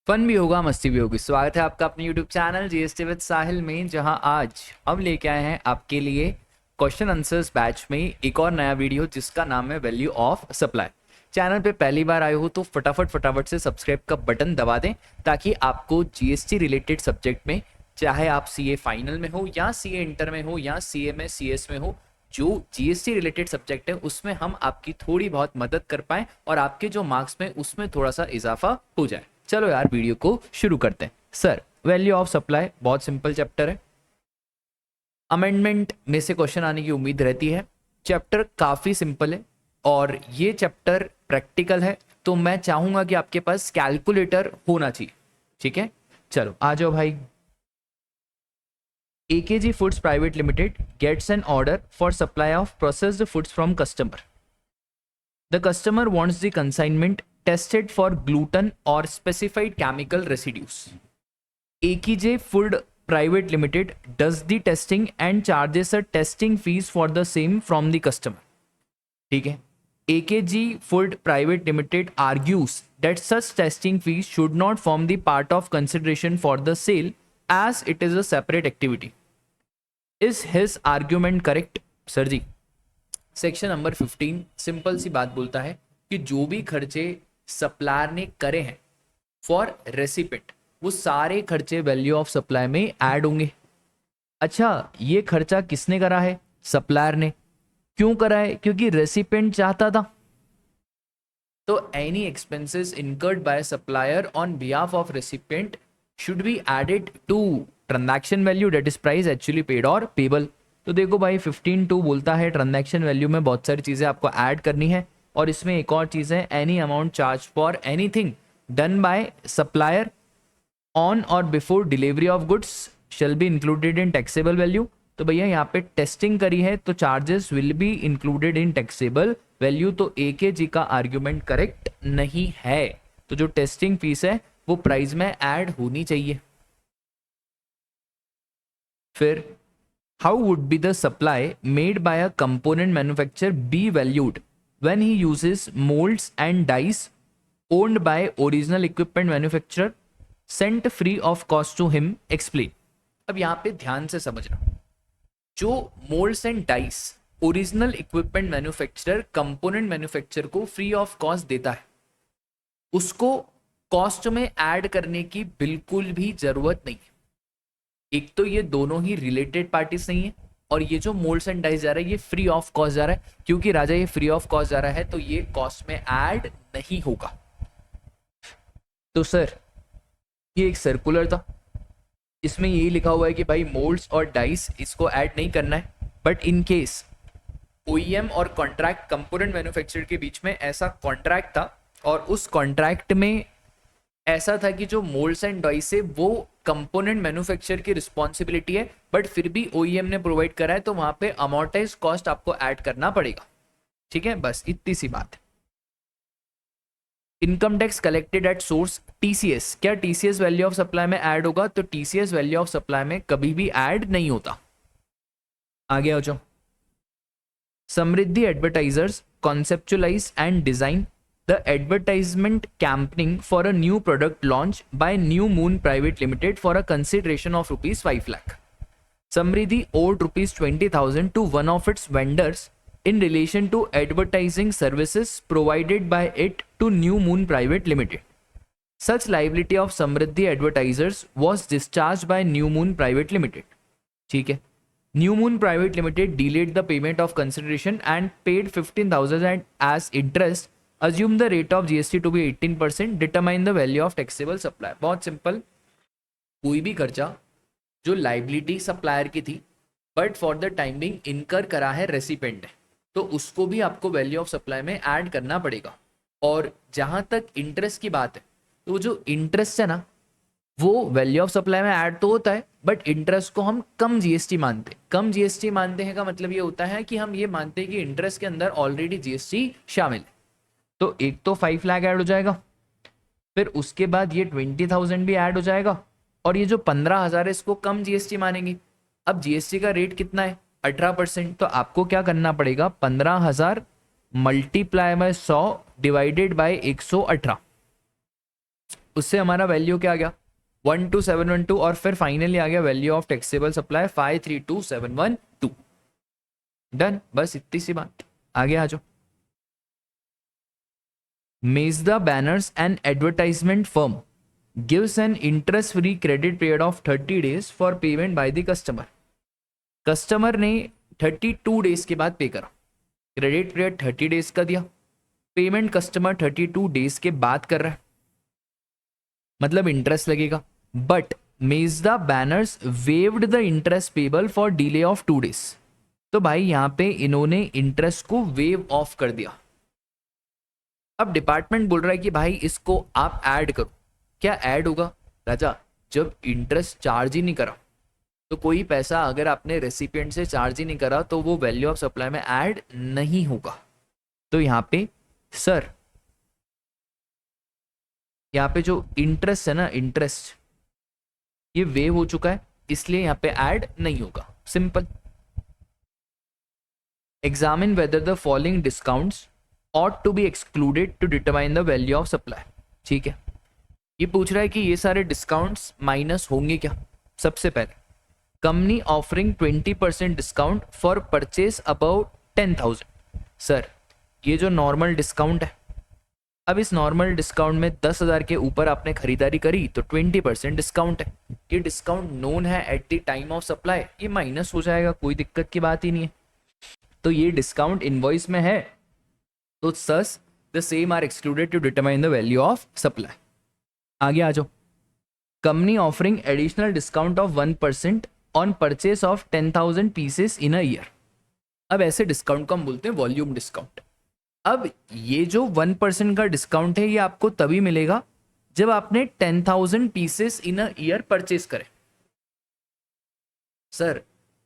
Fun भी होगा, मस्ती भी होगी। स्वागत है आपका अपने यूट्यूब चैनल जीएसटी विद साहिल में, जहां आज हम लेके आए हैं आपके लिए क्वेश्चन आंसर्स बैच में एक और नया वीडियो जिसका नाम है वैल्यू ऑफ सप्लाई। चैनल पे पहली बार आए हो तो फटाफट से सब्सक्राइब का बटन दबा दें ताकि आपको जीएसटी रिलेटेड सब्जेक्ट में, चाहे आप सीए फाइनल में हो या सीए इंटर में हो या सीए में सीएस में हो, जो जीएसटी रिलेटेड सब्जेक्ट है उसमें हम आपकी थोड़ी बहुत मदद कर पाए और आपके जो मार्क्स में उसमें थोड़ा सा इजाफा हो जाए। चलो यार वीडियो को शुरू करते हैं। सर, वैल्यू ऑफ सप्लाई बहुत सिंपल चैप्टर है, अमेंडमेंट में से क्वेश्चन आने की उम्मीद रहती है। चैप्टर काफी सिंपल है और ये चैप्टर प्रैक्टिकल है, तो मैं चाहूंगा कि आपके पास कैलकुलेटर होना चाहिए। ठीक है, चलो आ जाओ भाई। AKG Foods Private Limited gets an order for supply of processed foods from customer. The customer wants the consignment tested for gluten or specified chemical residues. AKG Food Private Limited does the testing and charges a testing fees for the same from the customer. ठीक है, AKG Food Private Limited argues that such testing fees should not form the part of consideration for the sale as it is a separate activity. Is his argument correct? Sir ji, section number 15 simple सी बात बोलता है कि जो भी खर्चे supplier ने करे हैं फॉर रेसिपेंट, वो सारे खर्चे वैल्यू ऑफ सप्लाई में ऐड होंगे। अच्छा, ये खर्चा किसने करा है? सप्लायर ने। क्यों करा है? क्योंकि रेसिपेंट चाहता था। तो any expenses incurred by supplier on behalf of recipient should be added to transaction value, that is price actually paid और पेबल। तो देखो भाई 15(2) बोलता है ट्रांजैक्शन वैल्यू में बहुत सारी चीजें आपको ऐड करनी है, और इसमें एक और चीज है, any amount charge for anything done by supplier on और before delivery of goods shall be included in taxable value. तो भैया यहाँ पे टेस्टिंग करी है तो charges will be included in taxable value. तो AKG का आर्ग्यूमेंट करेक्ट नहीं है। तो जो टेस्टिंग फीस है वो प्राइस में ऐड होनी चाहिए। फिर how would be the supply made by a component manufacturer be valued when he uses moulds and dies owned by original equipment manufacturer sent free of cost to him? Explain. अब यहाँ पे ध्यान से समझना, जो moulds and dies original equipment manufacturer component manufacturer को free of cost देता है, उसको कॉस्ट में ऐड करने की बिल्कुल भी जरूरत नहीं है। एक तो ये दोनों ही रिलेटेड पार्टीज नहीं है, और ये जो मोल्ड्स एंड डाइस जा रहा है ये फ्री ऑफ कॉस्ट जा रहा है। क्योंकि राजा ये फ्री ऑफ कॉस्ट जा रहा है तो ये कॉस्ट में ऐड नहीं होगा। तो सर, ये एक सर्कुलर था, इसमें यही लिखा हुआ है कि भाई मोल्ड्स और डाइस इसको ऐड नहीं करना है, बट इन केस OEM और कॉन्ट्रैक्ट कंपोनेंट मैन्युफैक्चरर के बीच में ऐसा कॉन्ट्रैक्ट था, और उस कॉन्ट्रैक्ट में ऐसा था कि जो मोल्ड्स एंड डाइस है वो कंपोनेंट मैन्युफैक्चरर की रिस्पॉन्सिबिलिटी है, बट फिर भी OEM ने प्रोवाइड करा है, तो वहां पे अमोर्टाइज कॉस्ट आपको ऐड करना पड़ेगा। ठीक है, बस इतनी सी बात है। Income tax collected at source TCS, क्या TCS वैल्यू ऑफ सप्लाई में ऐड होगा? तो TCS वैल्यू ऑफ सप्लाई में कभी भी ऐड नहीं होता। आगे आ जाओ। Samriddhi advertisers conceptualize and design the advertisement campaigning for a new product launch by new moon private limited for a consideration of ₹5 lakh. Samriddhi owed ₹20,000 to one of its vendors in relation to advertising services provided by it to New Moon Private Limited. Such liability of Samriddhi advertisers was discharged by New Moon Private Limited. ठीक है, New Moon Private Limited delayed the payment of consideration and paid 15,000 as interest. Assume the rate of GST to be 18%. Determine the value of taxable supply. बहुत simple, कोई भी खर्चा जो liability supplier की थी but for the timing इनकर करा है रेसिपेंट ने, तो उसको भी आपको वैल्यू ऑफ सप्लाई में ऐड करना पड़ेगा। और जहां तक इंटरेस्ट की बात है, तो जो इंटरेस्ट है ना वो वैल्यू ऑफ सप्लाई में ऐड तो होता है, बट इंटरेस्ट को हम कम जीएसटी मानते हैं। कम जीएसटी मानते हैं का मतलब ये होता है कि हम ये मानते हैं कि इंटरेस्ट के अंदर ऑलरेडी जीएसटी शामिल है। तो एक तो 5 लाख ऐड हो जाएगा, फिर उसके बाद ये 20,000 भी ऐड हो जाएगा, और ये जो 15,000 है इसको कम जीएसटी मानेंगे। अब जीएसटी का रेट कितना है? 18%। तो आपको क्या करना पड़ेगा? 15,000 मल्टीप्लाई बाय 100 डिवाइडेड बाय 118। उससे हमारा वैल्यू क्या आ गया 12712 और फिर फाइनली आ गया value of taxable supply 532712। Done, बस इतनी सी बात। आगे आ जाओ। Mazda Banners and Advertisement Firm gives an interest-free credit period of 30 days for payment by the customer. Customer ने 32 डेज के बाद पे करा, क्रेडिट पीरियड 30 डेज का दिया, पेमेंट कस्टमर 32 डेज के बाद कर रहा है, मतलब इंटरेस्ट लगेगा। But Mazda Banners waived the interest payable for delay of 2 days। तो भाई यहाँ पे इन्होंने इंटरेस्ट को वेव ऑफ कर दिया। अब डिपार्टमेंट बोल रहा है कि भाई इसको आप ऐड करो। क्या ऐड होगा राजा? जब इंटरेस्ट चार्ज ही नहीं करा, तो कोई पैसा अगर आपने रेसिपिएंट से चार्ज ही नहीं करा तो वो वैल्यू ऑफ सप्लाई में ऐड नहीं होगा। तो यहाँ पे सर, यहाँ पे जो इंटरेस्ट है ना, इंटरेस्ट ये वेव हो चुका है, इसलिए यहाँ पे ऐड नहीं होगा। Simple. Examine whether the following discounts ought to be excluded to determine the value of supply। ठीक है, ये पूछ रहा है कि ये सारे डिस्काउंट्स माइनस होंगे क्या। सबसे पहले company offering 20% discount for purchase about 10,000। Sir ये जो नॉर्मल डिस्काउंट है, अब इस नॉर्मल डिस्काउंट में 10,000 के ऊपर आपने खरीदारी करी तो 20% डिस्काउंट है। ये डिस्काउंट नोन है eight the time of supply, ये माइनस हो जाएगा, कोई दिक्कत की बात ही नहीं है। तो ये डिस्काउंट इनवॉइस में है, तो such the same are excluded to determine the value of supply. आगे आ जाओ। Company offering additional discount of 1% on purchase of 10,000 pieces in a year. अब ऐसे डिस्काउंट को हम बोलते हैं वॉल्यूम डिस्काउंट। अब ये जो 1% का डिस्काउंट है ये आपको तभी मिलेगा जब आपने 10,000 pieces in a year purchase करें। सर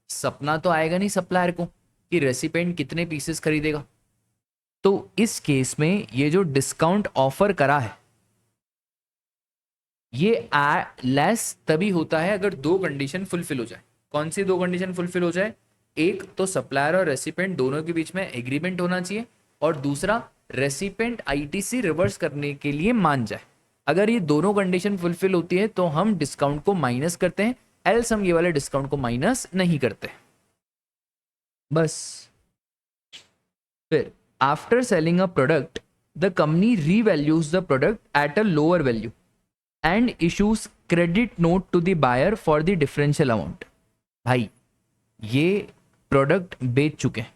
सपना तो आएगा नहीं सप्लायर को कि रेसिपिएंट कितने पीसेस खरीदेगा। तो इस केस में ये जो डिस्काउंट ऑफर करा है ये लेस तभी होता है अगर दो कंडीशन फुलफिल हो जाए। कौन सी दो कंडीशन फुलफिल हो जाए? एक तो सप्लायर और रेसिपिएंट दोनों के बीच में एग्रीमेंट होना चाहिए, और दूसरा रेसिपिएंट आईटीसी रिवर्स करने के लिए मान जाए। अगर ये दोनों कंडीशन फुलफिल होती है तो हम डिस्काउंट को माइनस करते हैं, एल्स हम ये वाले डिस्काउंट को माइनस नहीं करते। बस। फिर after selling a product, the company revalues the product at a lower value and issues credit note to the buyer for the differential amount। भाई ये प्रोडक्ट बेच चुके हैं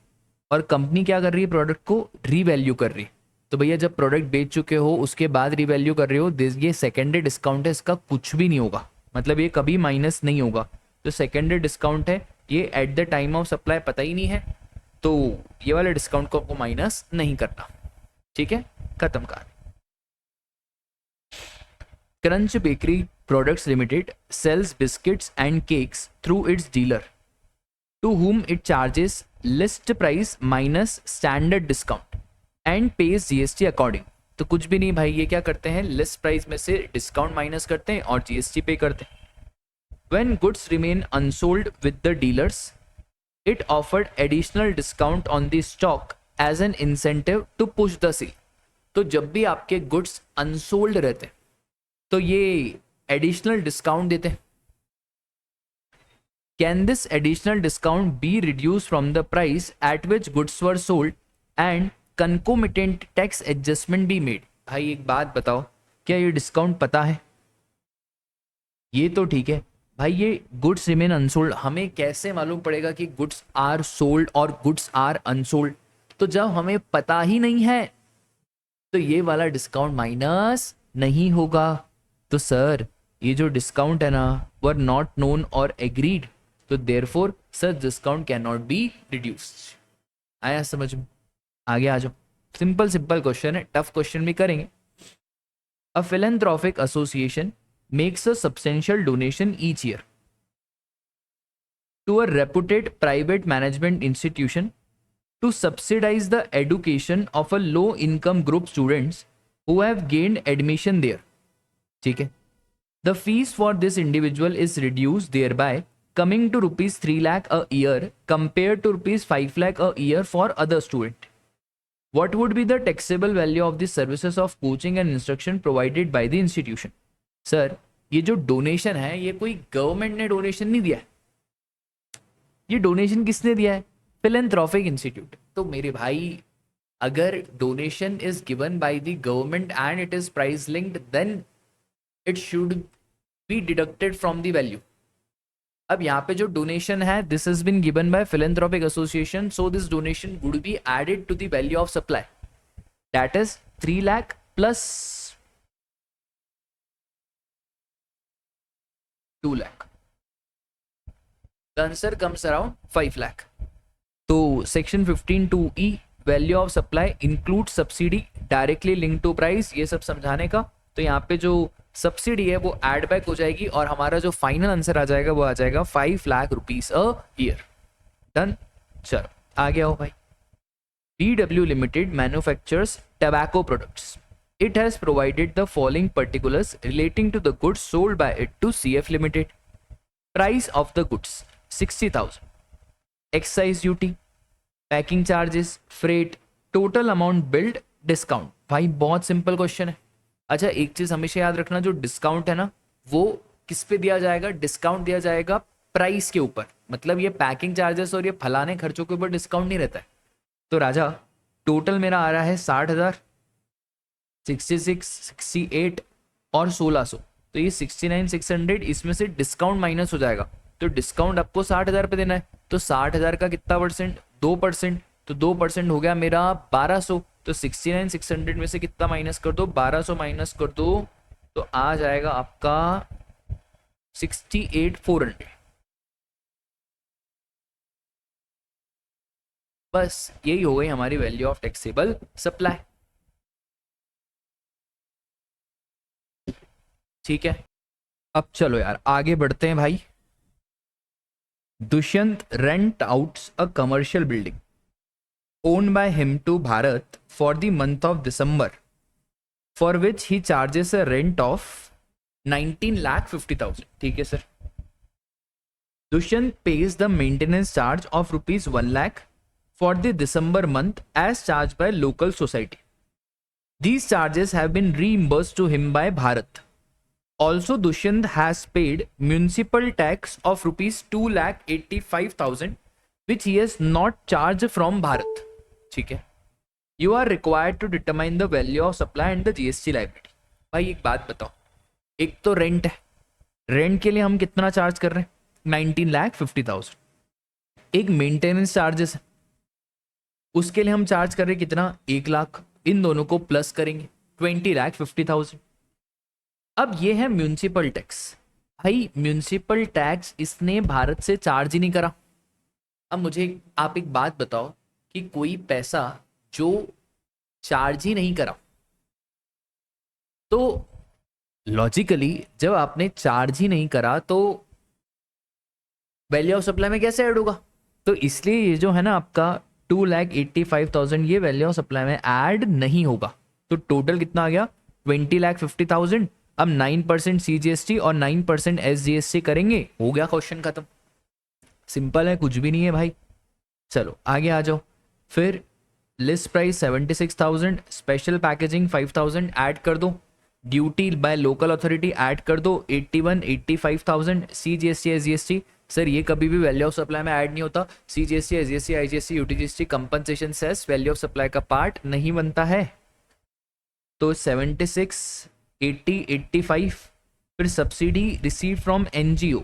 और कंपनी क्या कर रही है? प्रोडक्ट को रीवैल्यू कर रही है। तो भैया जब प्रोडक्ट बेच चुके हो उसके बाद रीवैल्यू कर रहे हो, ये सेकेंडरी डिस्काउंट है, इसका कुछ भी नहीं होगा, मतलब ये कभी माइनस नहीं होगा। जो सेकेंडरी डिस्काउंट है ये eight the time of supply पता ही नहीं है, तो ये वाले डिस्काउंट को आपको माइनस नहीं करना। ठीक है, खत्म कर। Crunch bakery products limited sells biscuits and cakes through its dealer to whom it charges list price minus standard discount and pays GST according। तो कुछ भी नहीं भाई, ये क्या करते हैं? लिस्ट प्राइस में से डिस्काउंट माइनस करते हैं और जीएसटी पे करते हैं। When goods remain unsold with the dealers, it offered additional discount on the stock as an incentive to push the sale। तो जब भी आपके गुड्स अनसोल्ड रहते तो ये एडिशनल डिस्काउंट देते हैं। Can this additional discount be reduce from the price at which goods were sold and concomitant tax adjustment be made. भाई एक बात बताओ, क्या ये डिस्काउंट पता है? ये तो ठीक है भाई, ये गुड्स रिमेन अनसोल्ड, हमें कैसे मालूम पड़ेगा कि गुड्स आर सोल्ड और गुड्स आर अनसोल्ड? तो जब हमें पता ही नहीं है तो ये वाला डिस्काउंट माइनस नहीं होगा। तो सर ये जो डिस्काउंट है ना वो नॉट नोन और एग्रीड, तो therefore such discount can not be reduced. आया समझ में? आगे आ जाओ। सिंपल सिंपल क्वेश्चन है, टफ क्वेश्चन भी करेंगे। A philanthropic association makes a substantial donation each year to a reputed private management institution to subsidize the education of a low income group students who have gained admission there। ठीक है, the fees for this individual is reduced, thereby coming to rupees 3 lakh a year compared to rupees 5 lakh a year for other student। What would be the taxable value of the services of coaching and instruction provided by the institution? Sir ये जो donation है ये कोई government ने donation नहीं दिया है, ये डोनेशन किसने दिया है? Philanthropic institute. तो मेरे भाई अगर donation is given by the government and it is price linked then it should be deducted from the value. अब यहाँ पे जो डोनेशन है this has been given by philanthropic association, so this donation would be added to the value of supply, that is 3 lakh plus 2 lakh, the answer comes around 5 lakh. तो section 15(2)(e) value of supply include subsidy directly link to price, ये सब समझाने का। तो यहाँ पे जो subsidy है वो एड बैक हो जाएगी और हमारा जो फाइनल आंसर आ जाएगा वो आ जाएगा 5 lakh rupees a year. Done. चलो आगे आओ भाई। BW Limited manufactures tobacco products. It has provided the following particulars relating to the goods sold by it to CF Limited. Price of the goods 60,000. Excise duty, packing charges, freight, total amount billed, discount. भाई बहुत simple question है। अच्छा एक चीज हमेशा याद रखना, जो डिस्काउंट है ना वो किस पे दिया जाएगा? डिस्काउंट दिया जाएगा प्राइस के ऊपर, मतलब ये पैकिंग चार्जेस और ये फलाने खर्चों के ऊपर डिस्काउंट नहीं रहता है। तो राजा टोटल मेरा आ रहा है 60,000, 66, 68 और 1600, तो ये 69,600 इसमें से डिस्काउंट माइनस हो जाएगा। तो डिस्काउंट आपको 60,000 पे देना है, तो 60,000 का कितना परसेंट? 2%, तो 2% हो गया मेरा 1200। तो 69,600 में से कितना माइनस कर दो? 1200 माइनस कर दो, तो आ जाएगा आपका 68,400। बस यही हो गई हमारी वैल्यू ऑफ टैक्सेबल सप्लाई। ठीक है, अब चलो यार आगे बढ़ते हैं भाई। Dushyant rent outs a commercial building owned by him to Bharat for the month of December, for which he charges a rent of 19,50,000. ठीक है sir. Dushyant pays the maintenance charge of rupees 1 lakh for the December month as charged by local society. These charges have been reimbursed to him by Bharat. Also, Dushyant has paid municipal tax of rupees 2,85,000 which he has not charged from Bharat. ठीक है। You are required to determine the value of supply and the GST liability. भाई एक बात बताओ, एक तो rent है, rent के लिए हम कितना चार्ज कर रहे हैं? 19,50,000। एक मेंटेनेंस चार्जेस है, उसके लिए हम चार्ज कर रहे हैं कितना? 1 लाख। इन दोनों को प्लस करेंगे 20,50,000। अब ये है म्यूनिसिपल टैक्स। भाई म्यूनिसिपल टैक्स इसने भारत से चार्ज ही नहीं करा। अब मुझे आप एक बात बताओ कि कोई पैसा जो चार्ज ही नहीं करा, तो लॉजिकली जब आपने चार्ज ही नहीं करा तो वैल्यू ऑफ सप्लाई में कैसे ऐड होगा? तो इसलिए ये जो है ना आपका 2,85,000 ये वैल्यू ऑफ सप्लाई में ऐड नहीं होगा। तो टोटल कितना आ गया? 20,50,000। अब 9% CGST और 9% SGST करेंगे, हो गया क्वेश्चन खत्म। सिंपल है, कुछ भी नहीं है भाई। चलो आगे आ जाओ। फिर list price 76,000, special packaging 5,000 add कर दो, duty by local authority add कर दो 81, 85,000, CGST SGST। सर ये कभी भी वैल्यू ऑफ सप्लाई में ऐड नहीं होता। CGST SGST IGST UTGST compensation cess value of supply का पार्ट नहीं बनता है। तो 76, 80, 85। फिर subsidy receive from NGO,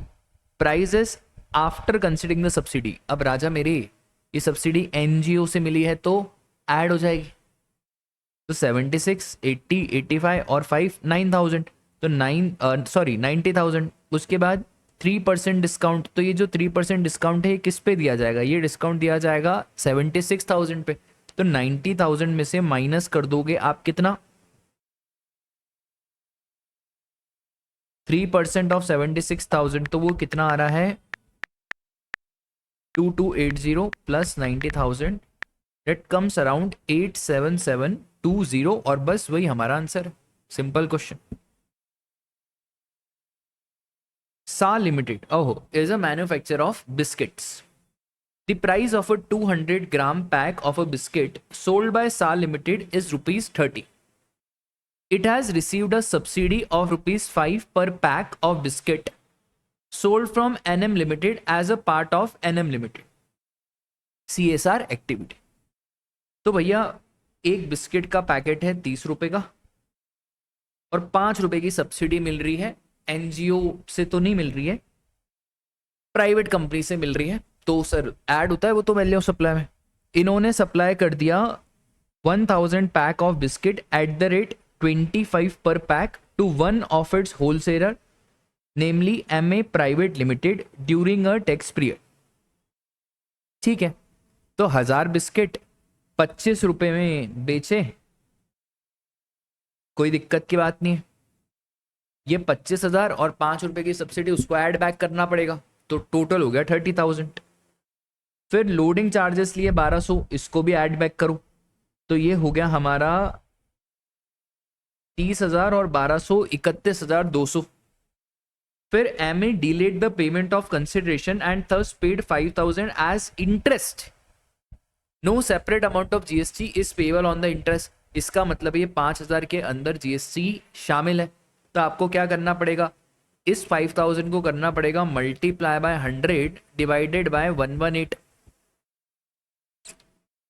prices after considering the subsidy. अब राजा मेरे ये सब्सिडी NGO से मिली है तो ऐड हो जाएगी। तो 76, 80, 85 और 5 9,000, तो 90,000। उसके बाद 3% डिस्काउंट। तो ये जो 3% डिस्काउंट है ये किस पे दिया जाएगा? ये डिस्काउंट दिया जाएगा 76,000 पे। तो 90,000 में से माइनस कर दोगे आप कितना? 3% ऑफ 76,000, तो वो कितना आ रहा है? 2280 प्लस 90,000, दैट कम्स अराउंड 87720। और बस वही हमारा आंसर। Simple question. सा limited is a manufacturer of biscuits. The price of a 200-gram pack of a biscuit sold by Sa Limited is rupees 30. It has received a subsidy of ₹5 per pack of biscuit sold from NM Limited as a part of NM Limited CSR activity. तो भैया एक biscuit का packet है 30 रुपए का और 5 रुपए की सब्सिडी मिल रही है, एनजीओ से तो नहीं मिल रही है, प्राइवेट कंपनी से मिल रही है, तो सर ऐड होता है वो तो वैल्यू ऑफ सप्लाई में। इन्होंने सप्लाई कर दिया 1000 pack of biscuit at the rate 25 per pack to one of its wholesaler namely MA private limited during a tax period. ठीक है, तो 1000 बिस्किट 25 रुपए में बेचे, कोई दिक्कत की बात नहीं है। ये 25,000 और 5 रुपए की सब्सिडी उसको ऐड बैक करना पड़ेगा, तो टोटल हो गया 30,000। फिर लोडिंग चार्जेस लिए 1200, इसको भी ऐड बैक करूं तो ये हो गया हमारा 30,000 और 1200 31,200। फिर MA delayed the payment of consideration and thus paid 5,000 as interest. No separate amount of GST is payable on the interest. इसका मतलब ये 5,000 के अंदर GST शामिल है, तो आपको क्या करना पड़ेगा, इस 5,000 को करना पड़ेगा मल्टीप्लाई बाय 100 डिवाइडेड बाय 118।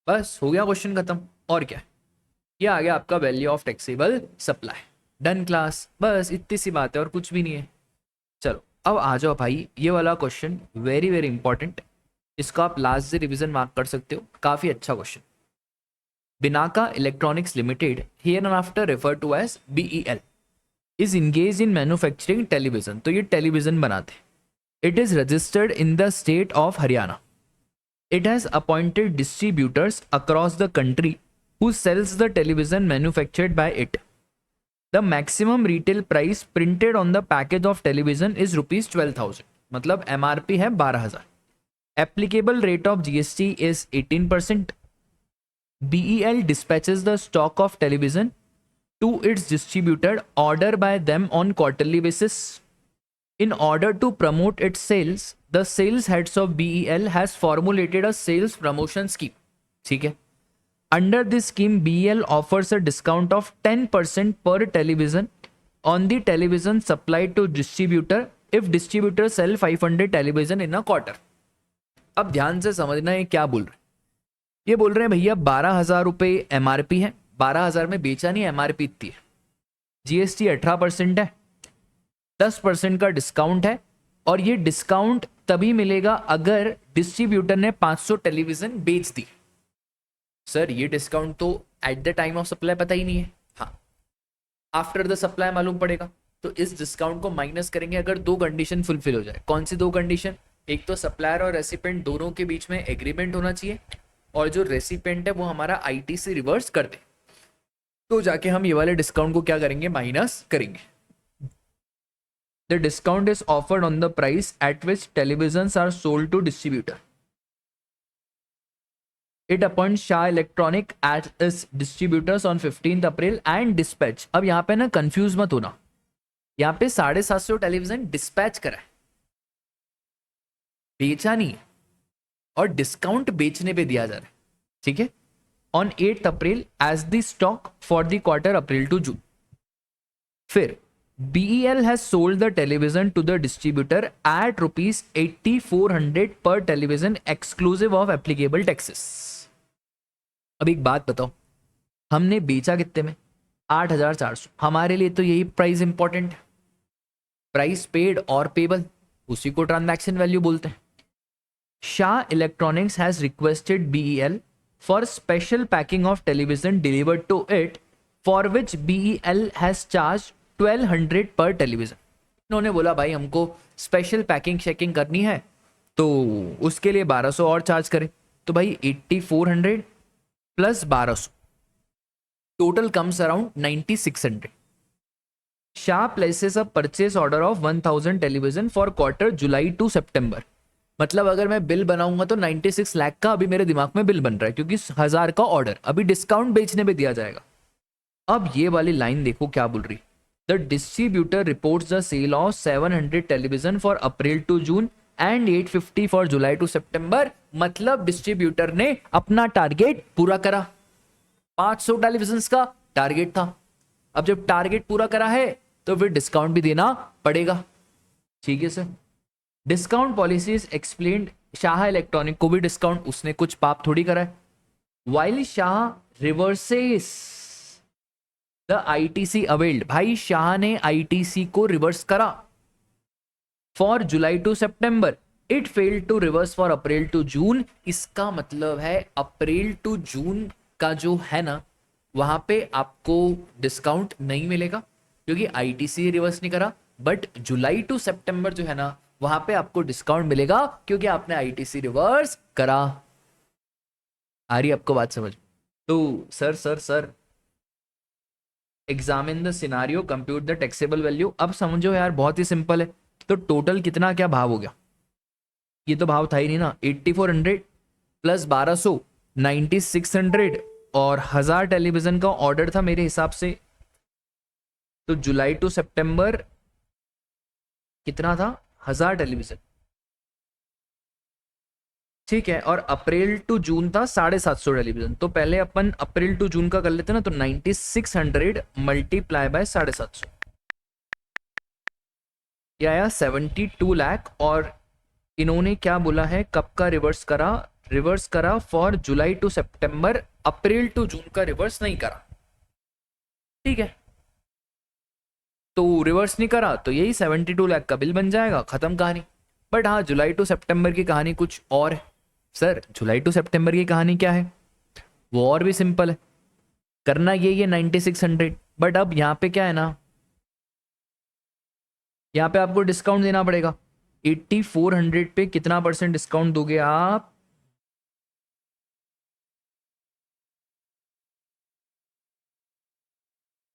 बस हो गया क्वेश्चन खत्म। और क्या, ये आ गया आपका value of taxable supply. Done class, बस इतनी सी बात है और कुछ भी नहीं है। चलो अब आ जाओ भाई, ये वाला क्वेश्चन वेरी वेरी इंपॉर्टेंट, इसको आप लास्ट से रिवीजन मार्क कर सकते हो, काफी अच्छा question. Binaka electronics limited, here and after refer to as BEL, is engage in manufacturing television. तो ये टेलीविजन बनाते। It is registered in the state of Haryana. It has appointed distributors across the country who sells the television manufactured by it. The maximum retail price printed on the package of television is ₹12,000. मतलब MRP है 12,000. Applicable rate of GST is 18%. BEL dispatches the stock of television to its distributor, order by them on quarterly basis. In order to promote its sales, the sales heads of BEL has formulated a sales promotion scheme. ठीक है, under this scheme BEL offers a discount of 10% per television on the television supplied to distributor if distributor sell 500 television in a quarter. अब ध्यान से समझना है क्या बोल रहे हैं। ये बोल रहे हैं भैया 12,000 रुपए MRP है, 12,000 में बेचा नहीं, MRP इतनी है, GST 18% है, 10% का डिस्काउंट है, और ये डिस्काउंट तभी मिलेगा अगर डिस्ट्रीब्यूटर ने 500 टेलीविजन बेच दी। सर ये डिस्काउंट तो eight the time of supply पता ही नहीं है, हाँ आफ्टर द सप्लाई मालूम पड़ेगा। तो इस डिस्काउंट को माइनस करेंगे अगर दो कंडीशन फुलफिल हो जाए। कौन सी दो कंडीशन, एक तो सप्लायर और रेसिपेंट दोनों के बीच में एग्रीमेंट होना चाहिए, और जो रेसिपेंट है वो हमारा IT से रिवर्स कर दे, तो जाके हम ये वाले डिस्काउंट को क्या करेंगे, माइनस करेंगे। The discount is offered on the price at which televisions are sold to distributor. It appoints Shah Electronic as its distributors on 15th April and dispatch. अब यहाँ पे ना कंफ्यूज मत होना, यहाँ पे 750 टेलीविजन डिस्पैच करा है, बेचा नहीं है, और डिस्काउंट बेचने पे दिया जा रहा है। ठीक है, on 8th April as the stock for the quarter April to June. फिर BEL has sold the television to the distributor at ₹8,400 per television exclusive of applicable taxes. अब एक बात बताओ, हमने बेचा कितने में, 8,400। हमारे लिए तो यही प्राइस इंपॉर्टेंट है, प्राइस पेड और पेबल, उसी को ट्रांजैक्शन वैल्यू बोलते हैं। Shah electronics has requested BEL for special packing of television delivered to it for which BEL has charge 1,200 per television. इन्होंने बोला भाई हमको स्पेशल पैकिंग शेकिंग करनी है तो उसके लिए 1200 और चार्ज करें, तो भाई 8,400 plus 1200 total comes around 9,600। Shah places a purchase order of 1,000 television for quarter July to September. मतलब अगर मैं बिल बनाऊंगा तो 96 लाख का अभी मेरे दिमाग में बिल बन रहा है, क्योंकि 1000 का ऑर्डर अभी डिस्काउंट बेचने पे दिया जाएगा। अब ये वाली लाइन देखो क्या बोल रही, the distributor reports the sale of 700 television for April to June and 850 for July to September. मतलब डिस्ट्रीब्यूटर ने अपना टारगेट पूरा करा, 500 टेलीविजन का टारगेट था, अब जब टारगेट पूरा करा है तो फिर डिस्काउंट भी देना पड़ेगा। ठीक है sir. Discount policies explained, Shah electronic को भी डिस्काउंट, उसने कुछ पाप थोड़ी करा है। While Shah reverses the ITC availed, भाई शाह ने आईटीसी को रिवर्स करा for July to September, it failed to reverse for April to June. इसका मतलब है अप्रैल टू जून का जो है ना, वहां पे आपको डिस्काउंट नहीं मिलेगा क्योंकि आईटीसी रिवर्स नहीं करा, बट जुलाई टू सितंबर जो है ना, वहां पे आपको डिस्काउंट मिलेगा क्योंकि आपने आईटीसी रिवर्स करा। आ रही आपको बात समझ? तो sir examine the scenario, compute the taxable value. अब समझो यार, बहुत ही सिंपल है। तो टोटल कितना क्या भाव हो गया? ये तो भाव था ही नहीं ना। 8400 प्लस 1200 9600 और 1000 टेलीविजन का ऑर्डर था मेरे हिसाब से। तो जुलाई टू सितंबर कितना था? 1000 टेलीविजन, ठीक है। और अप्रैल टू जून था 750 टेलीविजन। तो पहले अपन अप्रैल टू जून का कर लेते ना, तो 9600 मल्टीप्लाई बाय 750, ये आया 72 लाख। और इन्होंने क्या बोला है, कब का रिवर्स करा? रिवर्स करा for July to September, April to June का रिवर्स नहीं करा, ठीक है। तो रिवर्स नहीं करा तो यही 72 लाख का बिल बन जाएगा, खत्म कहानी। बट हाँ, जुलाई टू सितंबर की कहानी कुछ और है। सर जुलाई टू सितंबर की कहानी क्या है? वो और भी सिंपल है, करना यही है 9600। बट अब यहाँ पे क्या है ना, यहाँ पे आपको डिस्काउंट देना पड़ेगा। 8400 पे कितना परसेंट डिस्काउंट दोगे आप?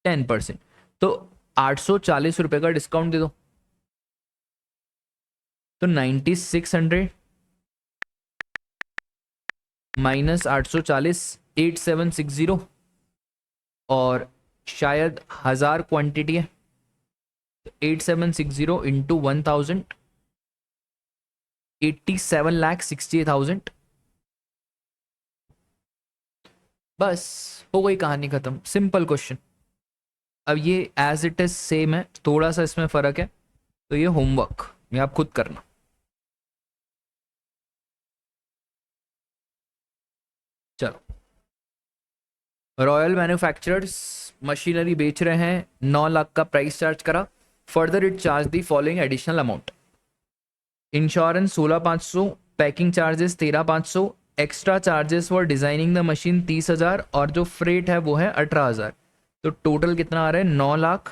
%10। तो 840 का डिस्काउंट दे दो। तो 9600 माइनस 840, 8760। और शायद 1000 क्वांटिटी है, 8760 इंटू 1000, 87,60,000। बस हो गई कहानी खत्म, सिंपल क्वेश्चन। अब ये एज इट इज सेम है, थोड़ा सा इसमें फर्क है, तो ये होमवर्क ये आप खुद करना। चलो, रॉयल मैन्युफैक्चरर्स मशीनरी बेच रहे हैं, 9 लाख का प्राइस चार्ज करा। Further it charge the following additional amount: insurance 16,500, packing charges 13,500, extra charges for designing the machine 30,000 और जो फ्रेट है वो है 18,000। तो टोटल कितना आ रहा है? 9 लाख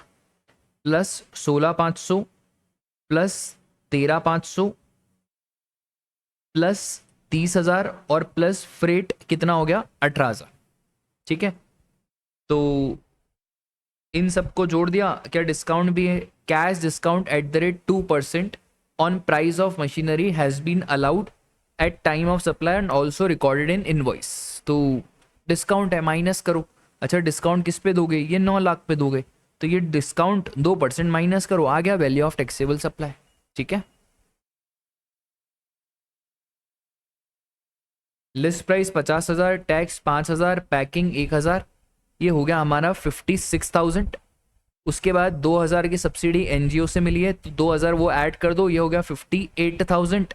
प्लस 16,500 प्लस 13,500 प्लस 30,000 और प्लस फ्रेट कितना हो गया? 18,000, ठीक है। तो इन सबको जोड़ दिया, क्या डिस्काउंट भी है? Cash discount at the rate 2% on price of machinery has been allowed at time of supply and also recorded in invoice. तो डिस्काउंट है, माइनस करो। अच्छा, डिस्काउंट किस पे दोगे? ये 9 लाख पे दोगे, तो ये डिस्काउंट 2% माइनस करो, आ गया वैल्यू ऑफ टैक्सेबल सप्लाई, ठीक है। लिस्ट प्राइस 50,000, टैक्स 5,000, पैकिंग 1,000, ये हो गया हमारा 56,000। उसके बाद 2,000 की सब्सिडी एनजीओ से मिली है, तो 2,000 वो ऐड कर दो, ये हो गया 58,000।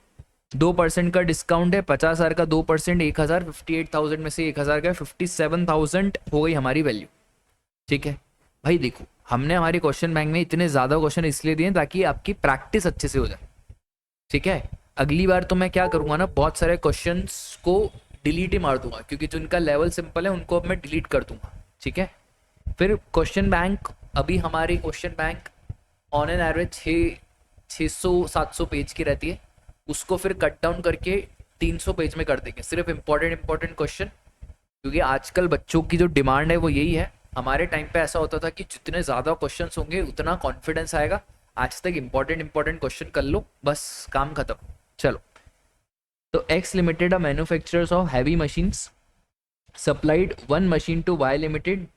2% का डिस्काउंट है, 50,000 का 2%, 1,000, 58,000 में से 1,000 का 57,000 हो गई हमारी वैल्यू, ठीक है। भाई देखो, हमने हमारे क्वेश्चन बैंक में इतने ज़्यादा क्वेश्चन इसलिए दिए ताकि आपकी प्रैक्टिस अच्छे से हो जाए, ठीक है। अगली बार तो मैं क्या करूँगा ना, बहुत सारे क्वेश्चंस को डिलीट ही मार दूंगा क्योंकि जिनका लेवल सिंपल है उनको अब मैं डिलीट कर दूंगा, ठीक है। फिर क्वेश्चन बैंक, अभी हमारी question bank on an average 600-700 page की रहती है, उसको फिर कट डाउन करके 300 पेज में कर देंगे, सिर्फ इंपॉर्टेंट क्वेश्चन। क्योंकि आजकल बच्चों की जो डिमांड है वो यही है। हमारे टाइम पे ऐसा होता था कि जितने ज़्यादा क्वेश्चन होंगे उतना कॉन्फिडेंस आएगा। आज तक इंपॉर्टेंट क्वेश्चन कर लो, बस काम खत्म। चलो, तो X limited, a manufacturers of heavy machines, supplied 1 machine to Y limited.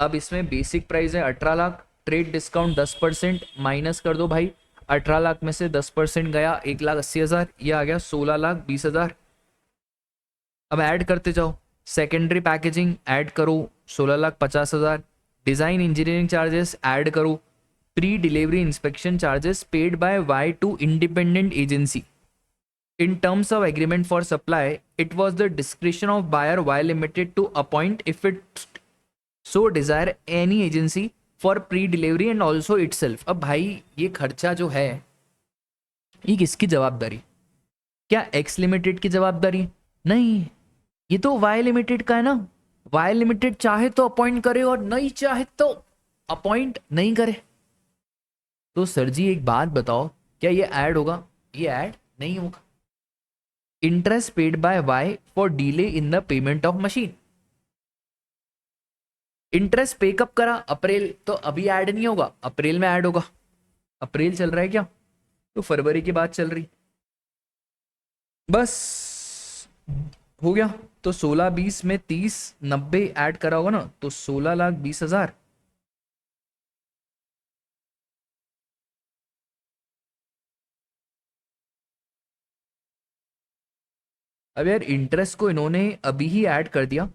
अब इसमें बेसिक प्राइस है 18 लाख, ट्रेड डिस्काउंट 10% माइनस कर दो भाई। 18 लाख में से 10% गया 1,80,000, ये आ गया 16,20,000। अब ऐड करते जाओ, सेकेंडरी पैकेजिंग ऐड करो 16,50,000, डिजाइन इंजीनियरिंग चार्जेस ऐड करो, pre delivery inspection charges paid by Y to independent agency. In terms of agreement for supply, it was the discretion of buyer Y Limited to appoint, if it so desire, any agency for pre-delivery and also itself. अब भाई ये खर्चा जो है ये किसकी जवाबदारी? क्या एक्स लिमिटेड की जवाबदारी? नहीं, ये तो वाई लिमिटेड का है ना. वाई लिमिटेड चाहे तो अपॉइंट करे और नहीं चाहे तो अपॉइंट नहीं करे. तो सर जी एक बात बताओ, क्या ये ऐड होगा? ये ऐड नहीं होगा. Interest paid by Y for delay in the payment of machine. Interest pay कब करा? अप्रैल. तो अभी ऐड नहीं होगा, अप्रैल में ऐड होगा. अप्रैल चल रहा है क्या? तो फरवरी की बात चल रही. बस हो गया. तो 16-20 में 30-90 ऐड करा होगा ना, तो 16,20,000. अब यार इंटरेस्ट को इन्होंने अभी ही ऐड कर दिया,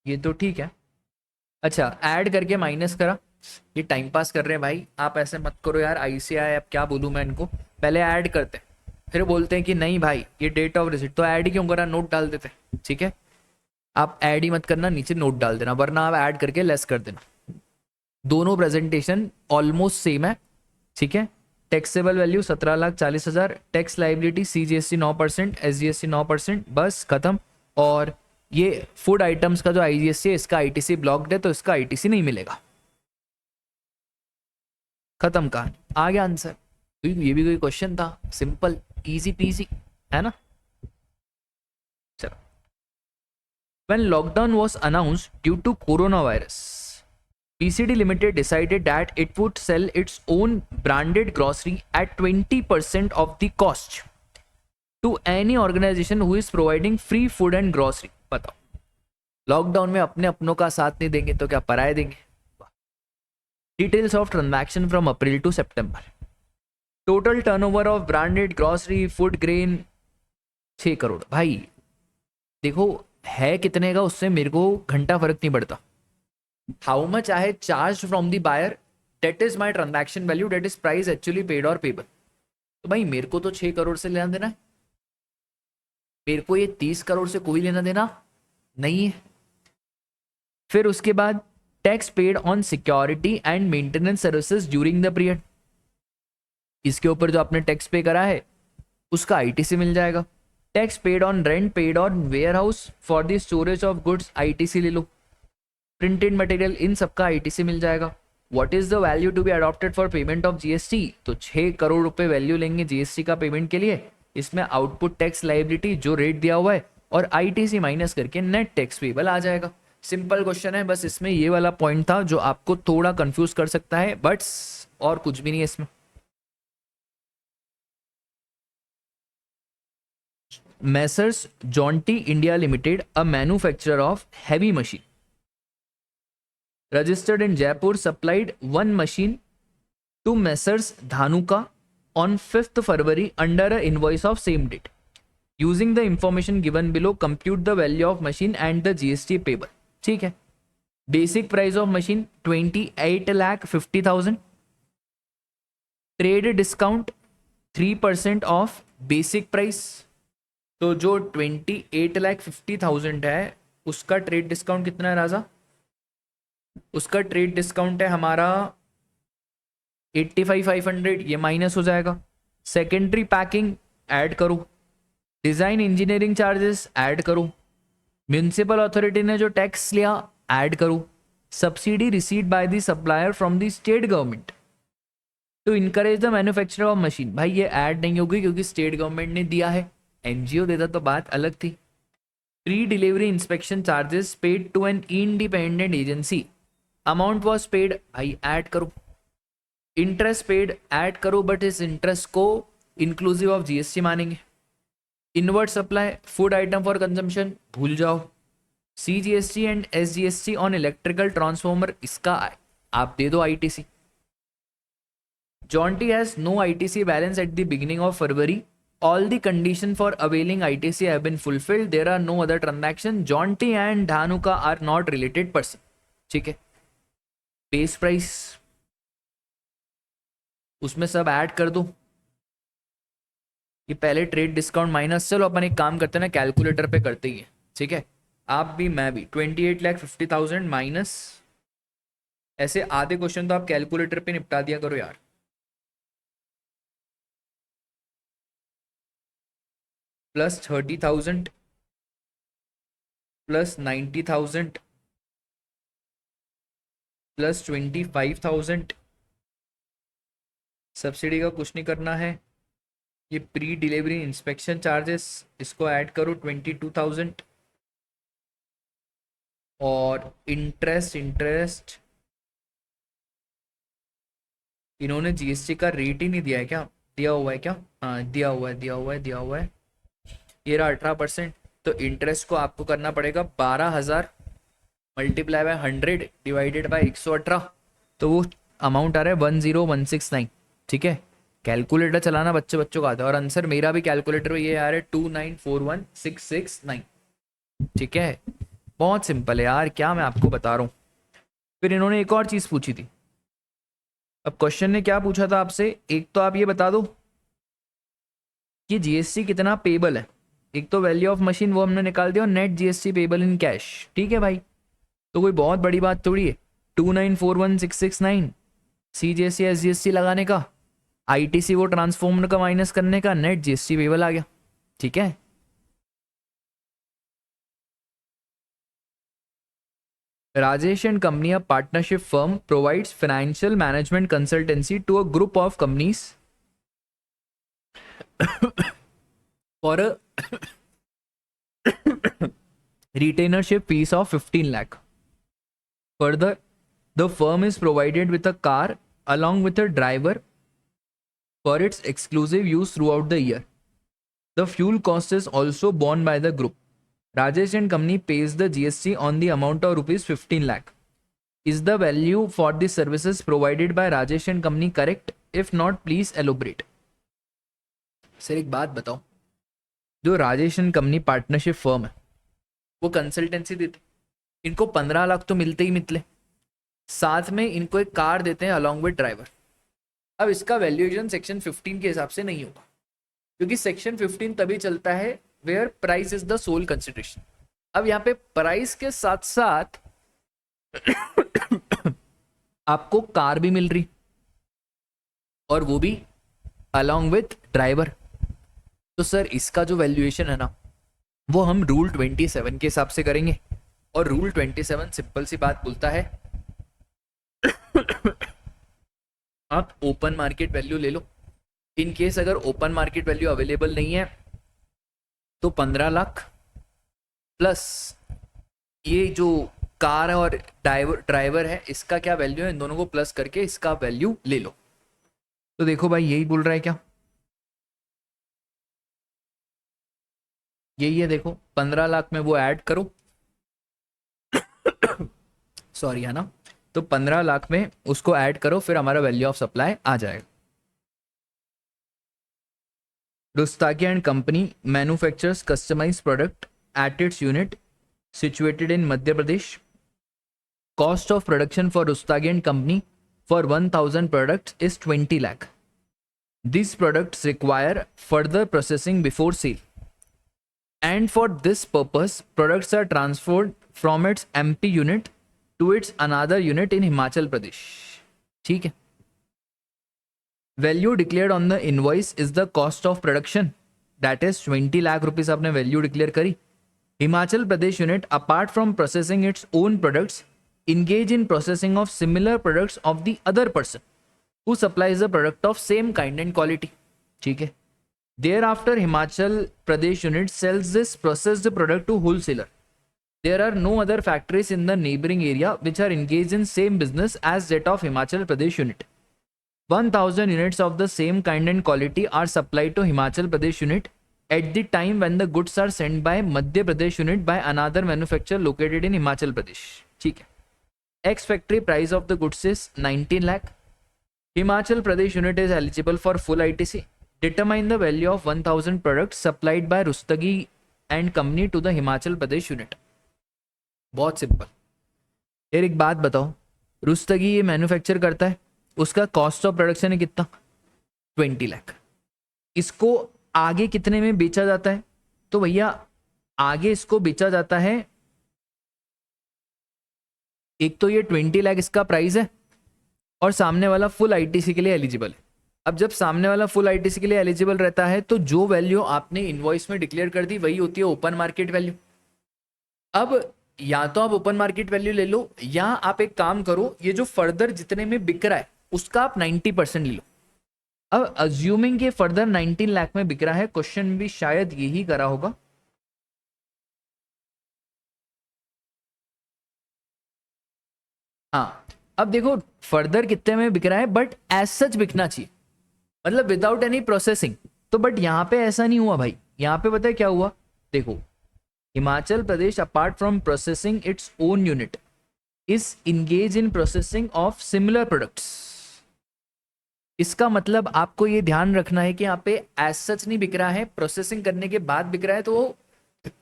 ये तो ठीक है. अच्छा, ऐड करके माइनस करा. ये टाइम पास कर रहे हैं भाई, आप ऐसे मत करो यार. ICI अब क्या बोलूँ मैं इनको. पहले ऐड करते हैं, फिर बोलते हैं कि नहीं भाई ये डेट ऑफ रिसिट. तो ऐड ही क्यों करा? नोट डाल देते. ठीक है, आप ऐड ही मत करना, नीचे नोट डाल देना, वरना आप ऐड करके लेस कर देना. दोनों प्रेजेंटेशन ऑलमोस्ट सेम है. ठीक है, taxable value 17,40,000, tax liability CGST 9%, SGST 9%, बस खत्म. और ये फूड आइटम्स का जो IGST है इसका ITC ब्लॉक्ड है, तो इसका ITC नहीं मिलेगा. खत्म कहानी, आ गया आंसर. ये भी कोई क्वेश्चन था? सिंपल इजी पीजी है ना. चलो. When lockdown was announced due to coronavirus, PCD Limited decided that it would sell its own branded grocery at 20% of the cost to any organization who is providing free food and grocery. बताओ, lockdown में अपने अपनों का साथ नहीं देंगे तो क्या पराए देंगे? Details of transaction from April to September. Total turnover of branded grocery food grain 6 crore. भाई देखो है कितने का, उससे मेरे को घंटा फर्क नहीं पड़ता. How much I had charged from the buyer, that is my transaction value, that is price actually paid or payable. तो भाई मेरे को तो 6 करोड़ से लेना देना है, मेरे को ये 30 करोड़ से कोई लेना देना नहीं है. फिर उसके बाद tax paid on security and maintenance services during the period. इसके ऊपर जो आपने टैक्स पे करा है उसका ITC मिल जाएगा. Tax paid on rent paid on warehouse for the storage of goods, ITC ले लो. प्रिंटेड मटेरियल, इन सबका ITC मिल जाएगा. What is the value to be adopted for payment of GST? तो 6 करोड़ रुपए वैल्यू लेंगे GST का पेमेंट के लिए. इसमें आउटपुट टैक्स लाइबिलिटी जो रेट दिया हुआ है और ITC माइनस करके नेट टैक्स पेबल आ जाएगा. सिंपल क्वेश्चन है, बस इसमें ये वाला पॉइंट था जो आपको थोड़ा कंफ्यूज कर सकता है, बट और कुछ भी नहीं है इसमें. Messrs. Jonty India Limited, a manufacturer of heavy machine, registered in Jaipur, supplied one machine to Messrs. Dhanuka on 5th February under an invoice of same date. Using the information given below, compute the value of machine and the GST payable. ठीक है. Basic price of machine 28,50,000. Trade discount 3% of basic price. तो जो 28,50,000 है उसका trade discount कितना है राजा? उसका trade discount है हमारा 85,500, ये माइनस हो जाएगा. सेकेंडरी पैकिंग ऐड करो, डिजाइन इंजीनियरिंग चार्जेस ऐड करो, म्यूनिसिपल अथॉरिटी ने जो टैक्स लिया ऐड करो, subsidy received by the supplier from the state government to encourage the manufacture of machine. भाई ये ऐड नहीं होगी क्योंकि स्टेट गवर्नमेंट ने दिया है, NGO देता तो बात अलग थी. Pre delivery inspection charges paid to an independent agency, amount was paid, भाई ऐड करो. इंटरेस्ट पेड ऐड करो, बट इस इंटरेस्ट को इंक्लूसिव ऑफ GST मानेंगे. Inward supply food item for consumption भूल जाओ. CGST and SGST on electrical transformer, इसका आप दे दो ITC. Jonty has no ITC balance at the beginning of February All the condition for availing ITC have been fulfilled. There are no other transaction. Jonty and Dhanuka are not related person. ठीक है. Base price उसमें सब add कर दो. ये पहले trade discount minus. चलो अपन एक काम करते हैं ना, कैलकुलेटर पे करते ही है. ठीक है, आप भी मैं भी. 28,50,000 माइनस, ऐसे आधे क्वेश्चन तो आप कैलकुलेटर पे निपटा दिया करो यार. Plus 30,000 plus 90,000 plus 25,000. सब्सिडी का कुछ नहीं करना है. ये प्री डिलीवरी इंस्पेक्शन चार्जेस, इसको ऐड करो 22,000. और इंटरेस्ट इन्होंने जीएसटी का रेट ही नहीं दिया है क्या? दिया हुआ है क्या? हाँ दिया हुआ है. ये रहा 18%. तो इंटरेस्ट को आपको करना पड़ेगा 12,000 मल्टीप्लाई बाय 100 डिवाइडेड बाय 118. तो वो अमाउंट आ रहा है 10,169. ठीक है, कैलकुलेटर चलाना बच्चों का आता है. और आंसर मेरा भी कैलकुलेटर में ये आ रहा है 2941669. ठीक है, बहुत सिंपल है यार, क्या मैं आपको बता रहा हूँ. फिर इन्होंने एक और चीज़ पूछी थी. अब क्वेश्चन ने क्या पूछा था आपसे? एक तो आप ये बता दो कि जीएसटी कितना पेबल है. एक तो वैल्यू ऑफ मशीन वो हमने निकाल दिया, और net GST payable in cash. ठीक है भाई, तो कोई बहुत बड़ी बात थोड़ी है. 2941669 सीजीएसटी एसजीएसटी लगाने का, आईटीसी वो ट्रांसफॉर्मर का माइनस करने का, नेट जीएसटी पेबल आ गया. ठीक है, Rajesh and Company, a partnership firm, provides financial management consultancy to a group of companies for a retainership fees of 15 lakh. Further, the firm is provided with a car along with a driver for its exclusive use throughout the year. The fuel cost is also borne by the group. Rajesh and Company pays the GST on the amount of rupees 15 lakh. Is the value for the services provided by Rajesh and Company correct? If not, please elaborate. Sir एक बात बताओ, जो Rajesh and company partnership firm है वो consultancy देते, इनको 15 लाख तो मिलते ही मिलते, साथ में इनको एक कार देते हैं अलॉन्ग विद ड्राइवर. अब इसका वैल्यूएशन सेक्शन 15 के हिसाब से नहीं होगा, क्योंकि सेक्शन 15 तभी चलता है where price is the sole consideration. अब यहाँ पे प्राइस के साथ साथ आपको कार भी मिल रही, और वो भी अलॉन्ग विथ ड्राइवर. तो सर इसका जो वैल्यूएशन है ना, वो हम रूल 27 के हिसाब से करेंगे. और रूल 27 सिंपल सी बात बोलता है आप ओपन मार्केट वैल्यू ले लो. इन केस अगर ओपन मार्केट वैल्यू अवेलेबल नहीं है तो 15 लाख प्लस ये जो कार है और ड्राइवर है, इसका क्या वैल्यू है, इन दोनों को प्लस करके इसका वैल्यू ले लो. तो देखो भाई यही बोल रहा है क्या? यही है, देखो 15 लाख में वो ऐड करो सॉरी है ना, तो 15 लाख में उसको ऐड करो, फिर हमारा वैल्यू ऑफ सप्लाई आ जाएगा. Rustagi and Company manufactures customized product at its unit situated in Madhya Pradesh. Cost of production for Rustagi and Company for 1,000 products is 20 lakh. These products require further processing before sale. And for this purpose, products are transferred from its MP unit to its another unit in Himachal Pradesh. ठीक है. Value declared on the invoice is the cost of production, that is 20 lakh rupees आपने value declare करी. Himachal Pradesh unit apart from processing its own products engage in processing of similar products of the other person who supplies a product of same kind and quality. ठीक है. Thereafter, Himachal Pradesh unit sells this processed product to wholesaler. There are no other factories in the neighboring area which are engaged in same business as that of Himachal Pradesh unit. 1,000 units of the same kind and quality are supplied to Himachal Pradesh unit at the time when the goods are sent by Madhya Pradesh unit by another manufacturer located in Himachal Pradesh. ठीक है. Ex factory price of the goods is 19 lakh. Himachal Pradesh unit is eligible for full ITC. Determine the value of 1000 product supplied by Rustagi and company to the Himachal Pradesh unit. बहुत simple यार, एक बात बताओ, रुस्तगी ये manufacture करता है, उसका कॉस्ट ऑफ प्रोडक्शन है कितना, 20 लाख। इसको आगे कितने में बेचा जाता है, तो भैया आगे इसको बेचा जाता है, एक तो ये 20 लाख इसका प्राइस है और सामने वाला फुल आईटीसी के लिए एलिजिबल है। अब जब सामने वाला फुल आईटीसी के लिए एलिजिबल रहता है तो जो वैल्यू आपने इनवॉइस में डिक्लेयर कर दी वही होती है ओपन मार्केट वैल्यू। अब या तो आप ओपन मार्केट वैल्यू ले लो या आप एक काम करो, ये जो फर्दर जितने में बिक रहा है उसका आप 90% ले लो। अब अज्यूमिंग के फर्दर 19 लाख में बिक रहा है, क्वेश्चन भी शायद यही करा होगा। हाँ, अब देखो फर्दर कितने में बिक रहा है, बट एज सच बिकना चाहिए, मतलब विदाउट एनी प्रोसेसिंग। तो बट यहां पे ऐसा नहीं हुआ भाई, यहां पे पता है क्या हुआ, देखो Himachal Pradesh apart from processing its own unit is engage in processing of similar products. इसका मतलब आपको ये ध्यान रखना है कि यहाँ पे एज सच नहीं बिक रहा है, प्रोसेसिंग करने के बाद बिक रहा है, तो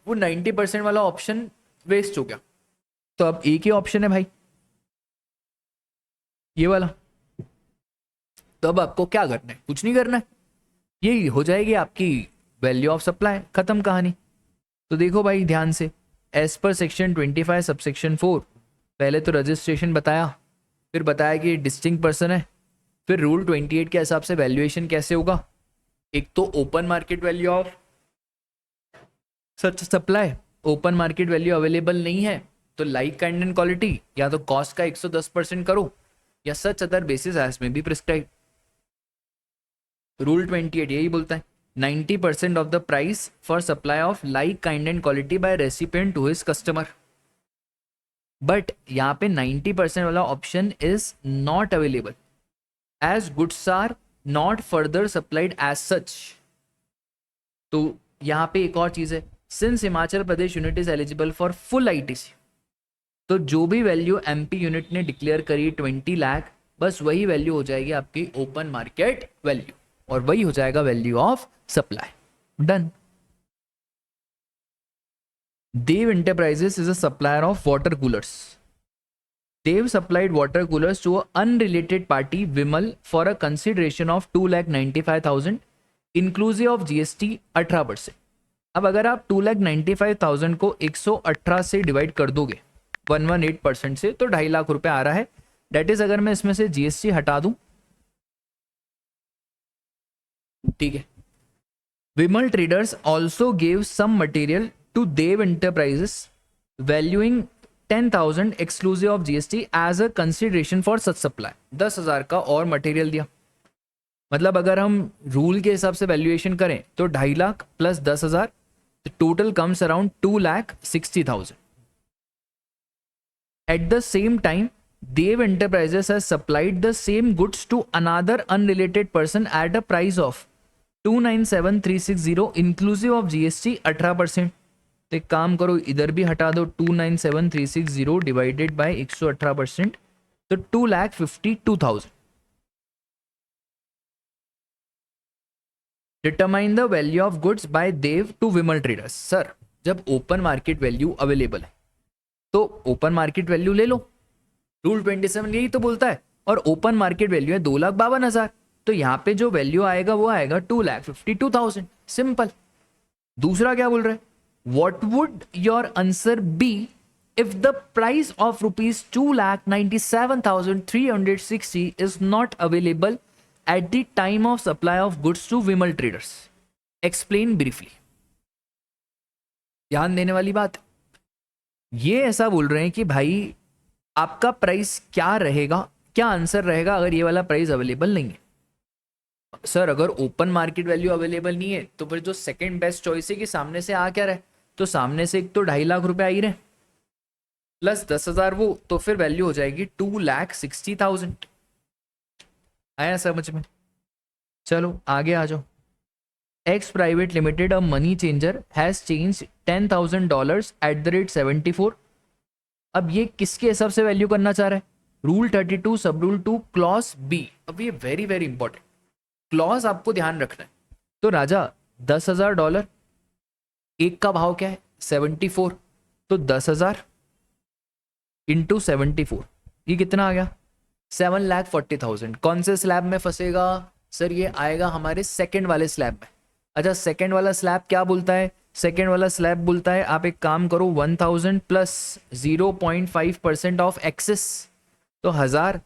वो 90% वाला ऑप्शन वेस्ट हो गया। तो अब एक ही ऑप्शन है भाई, ये वाला। तो अब आपको क्या करना है, कुछ नहीं करना है, ये हो जाएगी आपकी वैल्यू ऑफ सप्लाई, खत्म कहानी। तो देखो भाई ध्यान से, एज पर सेक्शन 25 सबसेक्शन 4, पहले तो रजिस्ट्रेशन बताया, फिर बताया कि डिस्टिंक्ट पर्सन है, फिर रूल 28 के हिसाब से वैल्यूएशन कैसे होगा, एक तो open market value of such supply, open market value available नहीं है तो लाइक काइंड एंड क्वालिटी, या तो कॉस्ट का 110% करो या such other basis as may be prescribed. Rule 28 यही बोलता है 90% of the price for supply of like kind and quality by recipient to his customer. But यहाँ पे 90% वाला option is not available as goods are not further supplied as such. तो यहाँ पे एक और चीज है, since Himachal Pradesh unit is eligible for full ITC, तो जो भी वैल्यू एमपी यूनिट ने डिक्लेयर करी 20 लाख, बस वही वैल्यू हो जाएगी आपकी ओपन मार्केट वैल्यू और वही हो जाएगा value of supply. Done. Dev enterprises is a supplier of water coolers. Dev supplied water coolers to a unrelated party Vimal for a consideration of 2,95,000 inclusive of GST 18%। अब अगर आप 2,95,000 को 118 से डिवाइड कर दोगे 118% से, तो 2.5 लाख रुपए आ रहा है। डेट इज अगर मैं इसमें से जीएसटी हटा दूं, ठीक है। Vimal traders also gave some material to Dev enterprises valuing 10,000 exclusive of GST as a consideration for such supply. 10,000 का और मटेरियल दिया, मतलब अगर हम रूल के हिसाब से वैल्यूएशन करें तो 2.5 lakh plus 10,000, total comes around 2,60,000। At the same time, Dev Enterprises has supplied the same goods to another unrelated person at a price of 297,360 inclusive of GST 18%। तो एक काम करो, इधर भी हटा दो 297,360 डिवाइडेड बाय 118%, तो 2,52,000। Determine the value of goods by Dev to Vimal traders. Sir जब ओपन मार्केट वैल्यू अवेलेबल है तो ओपन मार्केट वैल्यू ले लो, रूल 27 यही तो बोलता है, और ओपन मार्केट वैल्यू है 2,52,000, तो यहाँ पे जो वैल्यू आएगा वो आएगा 2,52,000। सिंपल। दूसरा क्या बोल रहे हैं, what would your answer be if the price of ₹2,97,360 is not available at the time of supply of goods to Vimal traders, explain briefly. ध्यान देने वाली बात, ये ऐसा बोल रहे हैं कि भाई आपका प्राइस क्या रहेगा, क्या आंसर रहेगा अगर ये वाला प्राइस अवेलेबल नहीं है। सर अगर ओपन मार्केट वैल्यू अवेलेबल नहीं है तो फिर जो सेकंड बेस्ट चॉइस है कि सामने से आ क्या रहे, तो सामने से एक तो 2.5 लाख रुपए आ ही रहे प्लस 10,000 वो, तो फिर वैल्यू हो जाएगी 2,60,000। आया समझ में? चलो आगे आ जाओ। X private limited a money changer has change $10,000 @74। अब ये किसके हिसाब से वैल्यू करना चाह रहा है, रूल 32 सब रूल 2 क्लॉज बी। अब ये वेरी वेरी इंपॉर्टेंट क्लॉज आपको ध्यान रखना है। तो राजा $10,000, एक का भाव क्या है 74, तो 10,000 इंटू 74, ये कितना आ गया 7,40,000। कौन से स्लैब में फंसेगा सर? ये आएगा हमारे सेकंड वाले स्लैब में। अच्छा, सेकंड वाला स्लैब क्या बोलता है? सेकंड वाला स्लैब बोलता है आप एक काम करो 1,000 प्लस 0.5% ऑफ एक्सेस, तो 1,000।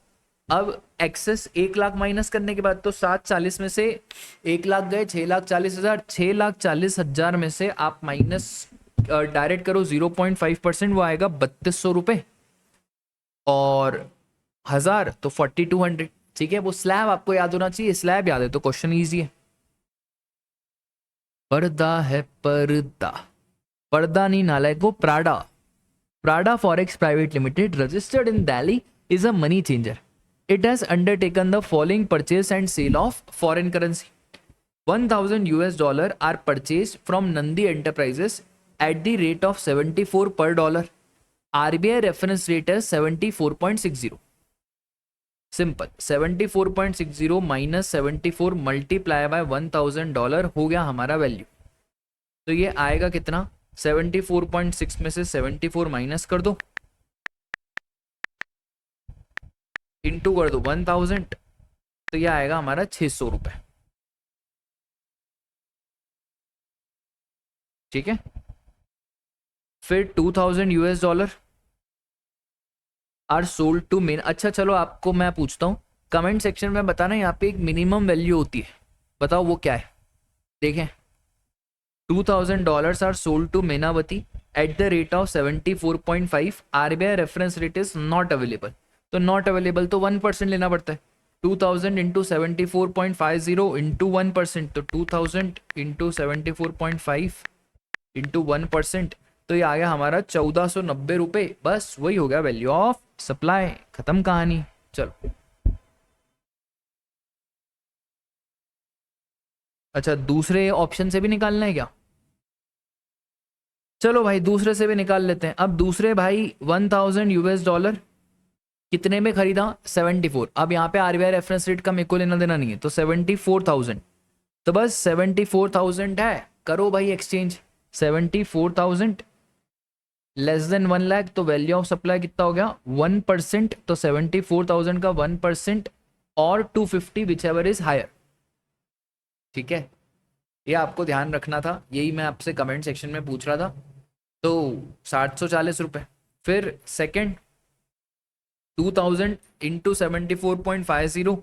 अब एक्सेस 1 लाख माइनस करने के बाद तो 740 में से 1 लाख गए, 6,40,000, 6,40,000 में से आप माइनस डायरेक्ट करो 0.5%, वो आएगा 3,200 रुपये, और 1,000 तो 4,200। ठीक है, वो स्लैब आपको याद होना चाहिए, स्लैब याद है तो क्वेश्चन ईजी है। पर्दा है पर्दा, पर्दा नहीं नालायक, वो Prada. Prada forex private limited registered in Delhi is a money changer. It has undertaken the following purchase and sale of foreign currency. 1,000 US dollar are purchased from Nandi Enterprises at the rate of 74 per dollar. RBI reference rate is 74.60. Simple. 74.60 minus 74 multiply by $1,000 हो गया हमारा value. तो ये आएगा कितना? 74.6 में से 74 minus कर दो, इंटू कर दो 1,000, तो ये आएगा हमारा 600 रुपए। ठीक है, फिर 2,000 US dollar are sold to men. अच्छा चलो, आपको मैं पूछता हूँ, कमेंट सेक्शन में बताना, यहाँ पे एक मिनिमम वैल्यू होती है, बताओ वो क्या है? देखें, $2,000 are sold to Menavati at the rate of 74.5, RBI reference rate is not available. तो नॉट अवेलेबल तो 1% लेना पड़ता है। 2,000 इंटू 74.50 इंटू 1%, तो 2,000 इंटू 74.5 इंटू 1%, तो ये आ गया हमारा 1,490 रुपये। बस वही हो गया वैल्यू ऑफ सप्लाई, खत्म कहानी। चलो, अच्छा दूसरे ऑप्शन से भी निकालना है क्या? चलो भाई दूसरे से भी निकाल लेते हैं। अब दूसरे भाई 1,000 US डॉलर कितने में खरीदा? 74। अब यहाँ पे RBI रेफरेंस रेट का मेरे को लेना देना नहीं है, तो 74,000, तो बस 74,000 है, करो भाई एक्सचेंज। 74,000 लेस देन 1 लाख, तो वैल्यू ऑफ सप्लाई कितना हो गया? 1%, तो 74,000 का 1% और 250 विच एवर इज हायर। ठीक है, ये आपको ध्यान रखना था, यही मैं आपसे कमेंट सेक्शन में पूछ रहा था। तो 740 रुपये। फिर सेकंड 2,000 इंटू 74.50,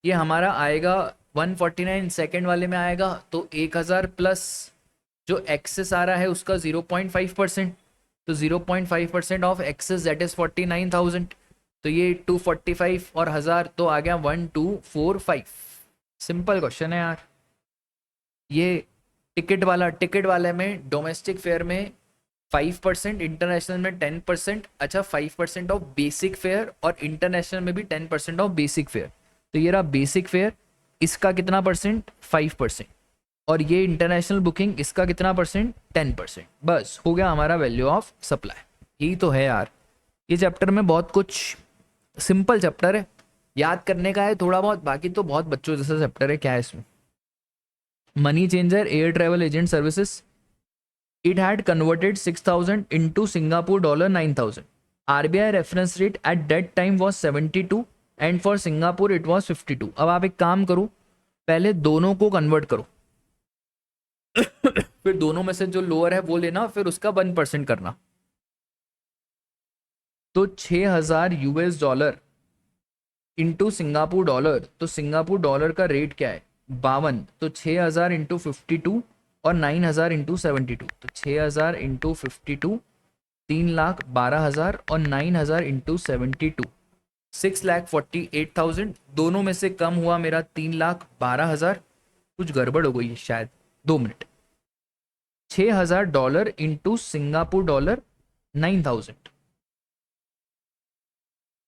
ये हमारा आएगा 149, सेकंड वाले में आएगा तो 1,000 प्लस जो एक्सेस आ रहा है उसका 0.5%, तो 0.5% ऑफ एक्सेस दैट इज 49,000, तो ये 245 और 1,000, तो आ गया 1,245। सिंपल क्वेश्चन है यार ये। टिकट वाले में डोमेस्टिक फेयर में 5%, इंटरनेशनल में 10%। अच्छा, 5% ऑफ बेसिक फेयर और इंटरनेशनल में भी 10% ऑफ बेसिक फेयर। तो ये रहा बेसिक फेयर, इसका कितना परसेंट? 5%, और ये इंटरनेशनल बुकिंग, इसका कितना परसेंट? 10%। बस हो गया हमारा वैल्यू ऑफ सप्लाई। यही तो है यार, ये चैप्टर में बहुत कुछ सिंपल चैप्टर है, याद करने का है थोड़ा बहुत, बाकी तो बहुत बच्चों जैसा चैप्टर है। क्या है इसमें? Money changer air travel agent services, it had converted 6,000 into Singapore dollar 9,000. RBI reference rate at that time was 72 and for Singapore it was 52. अब आप एक काम करो, पहले दोनों को कन्वर्ट करो फिर दोनों में से जो लोअर है वो लेना, फिर उसका 1% करना। तो 6,000 US dollar into Singapore dollar, तो सिंगापुर डॉलर का रेट क्या है? 52, तो 6,000 इंटू 52 और 9,000 इंटू 72, तो 6,000 इंटू 52 3,12,000 और 9,000 इंटू 72 6,48,000। दोनों में से कम हुआ मेरा 3,12,000, कुछ गड़बड़ हो गई है शायद, 2 minute. 6,000 dollar into Singapore dollar 9,000,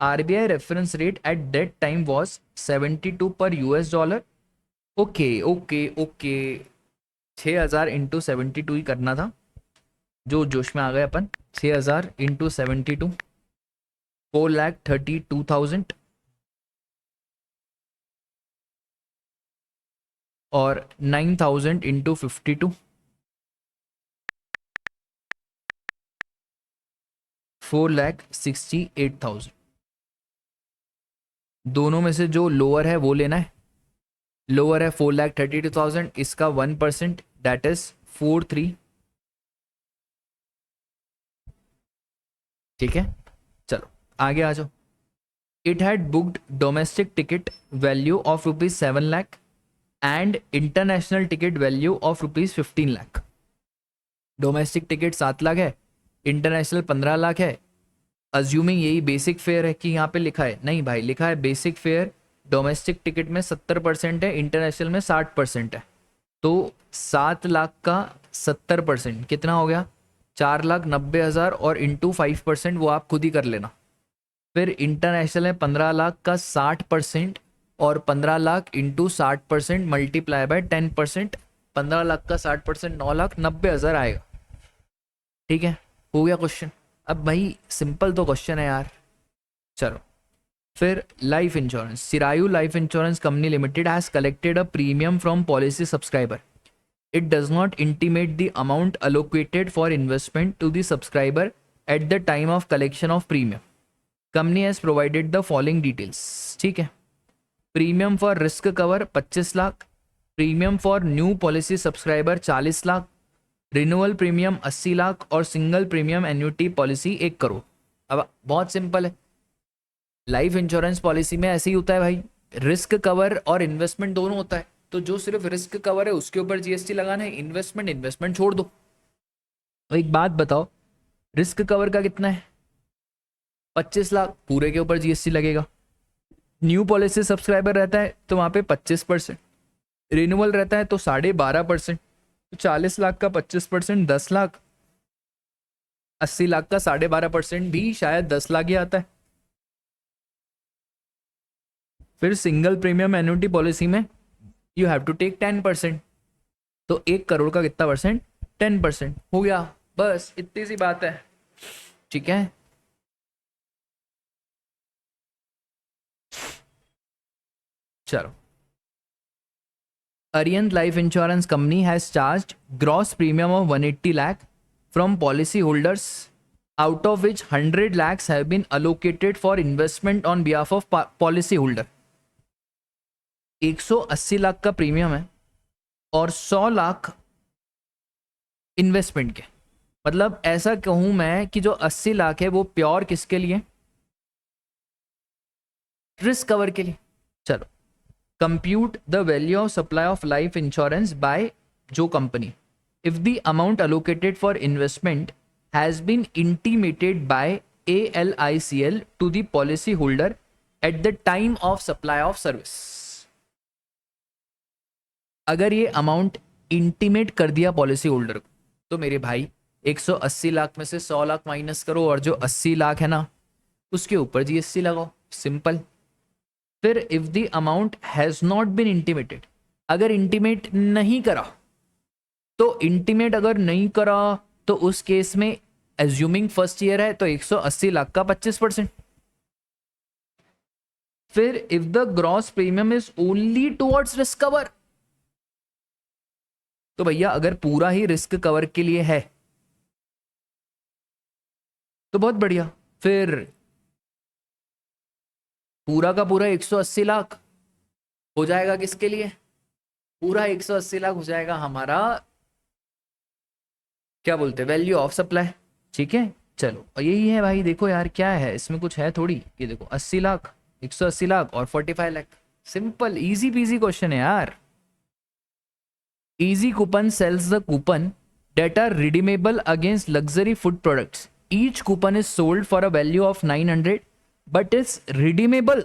RBI reference rate at that time was 72 पर US dollar. Okay okay okay, 6,000 into 72 ही करना था, जो जोश में आ गए अपन। 6,000 इंटू 72, 4,32,000, और 9,000 इंटू 52, 4,68,000। दोनों में से जो लोअर है वो लेना है। लोअर है 4,32,000, इसका 1%, दैट इज 4,3। ठीक है, चलो आगे आ जाओ। It had booked domestic ticket value of rupees 7 lakh and international ticket value of rupees 15 lakh. Domestic ticket 7 lakh है, इंटरनेशनल 15 लाख है। अज्यूमिंग यही बेसिक फेयर है कि यहाँ पे लिखा है, नहीं भाई लिखा है बेसिक फेयर डोमेस्टिक टिकट में 70% है, इंटरनेशनल में 60% है। तो 7 लाख का 70% कितना हो गया? 4,90,000 और इंटू 5% वो आप खुद ही कर लेना। फिर इंटरनेशनल है 15 लाख का 60% और 15 lakh into 60% multiply by 10%। 15 lakh का 60% 9,90,000 आएगा। ठीक है, हो गया क्वेश्चन। अब भाई सिंपल तो क्वेश्चन है यार। चलो फिर life insurance. Sirayu life insurance company limited has collected a premium from policy subscriber. It does not intimate the amount allocated for investment to the subscriber at the time of collection of premium. Company has provided the following details. ठीक है, premium for risk cover 25 lakh, premium for new policy subscriber 40 lakh, renewal premium 80 lakh और single premium annuity policy 1 crore. अब बहुत simple है, life insurance policy में ऐसे ही होता है भाई, रिस्क कवर और इन्वेस्टमेंट दोनों होता है। तो जो सिर्फ रिस्क कवर है उसके ऊपर जीएसटी लगाना है, इन्वेस्टमेंट छोड़ दो। तो एक बात बताओ, रिस्क कवर का कितना है? 25 लाख, पूरे के ऊपर जीएसटी लगेगा। न्यू पॉलिसी सब्सक्राइबर रहता है तो वहां पे 25%, रिन्यूअल रहता है तो 12.5%। तो 40 लाख का 25% 10 लाख, 80 लाख का 12.5% भी शायद 10 लाख ही आता है। फिर सिंगल प्रीमियम एन्युटी पॉलिसी में यू हैव टू टेक 10%। तो 1 करोड़ का कितना परसेंट? 10%। हो गया, बस इतनी सी बात है। ठीक है, चलो। Arihant Life Insurance Company has charged gross premium of 180 lakh from policy holders, out of which 100 lakhs have been allocated for investment on behalf of policy holder. 180 lakh का प्रीमियम है और 100 लाख इन्वेस्टमेंट के। मतलब ऐसा कहूं मैं कि जो 80 लाख है वो प्योर किसके लिए? रिस्क कवर के लिए। चलो, compute the value of supply of life insurance by जो company if the amount allocated for investment has been intimated by ALICL to the policy holder at the time of supply of service. अगर ये amount intimate कर दिया policy holder को तो मेरे भाई 180 लाख में से 100 लाख माइनस करो और जो 80 लाख है ना उसके ऊपर जीएसटी लगाओ, सिंपल। फिर if the amount has not been intimated, अगर इंटीमेट नहीं करा तो इंटीमेट अगर नहीं करा तो उस केस में एज्यूमिंग फर्स्ट ईयर है तो 180 लाख का 25%। फिर if the gross premium is only towards risk cover, तो भैया अगर पूरा ही रिस्क कवर के लिए है तो बहुत बढ़िया, फिर पूरा का पूरा 180 लाख हो जाएगा किसके लिए? पूरा 180 लाख हो जाएगा हमारा क्या बोलते हैं, वैल्यू ऑफ सप्लाई। ठीक है, चलो यही है भाई। देखो यार क्या है इसमें, कुछ है थोड़ी। ये देखो 80 लाख, 180 लाख और 45 lakh, simple easy PG question है यार। Easy Coupon sells the coupon that are redeemable against luxury food products. Each coupon is sold for a value of 900 but is redeemable.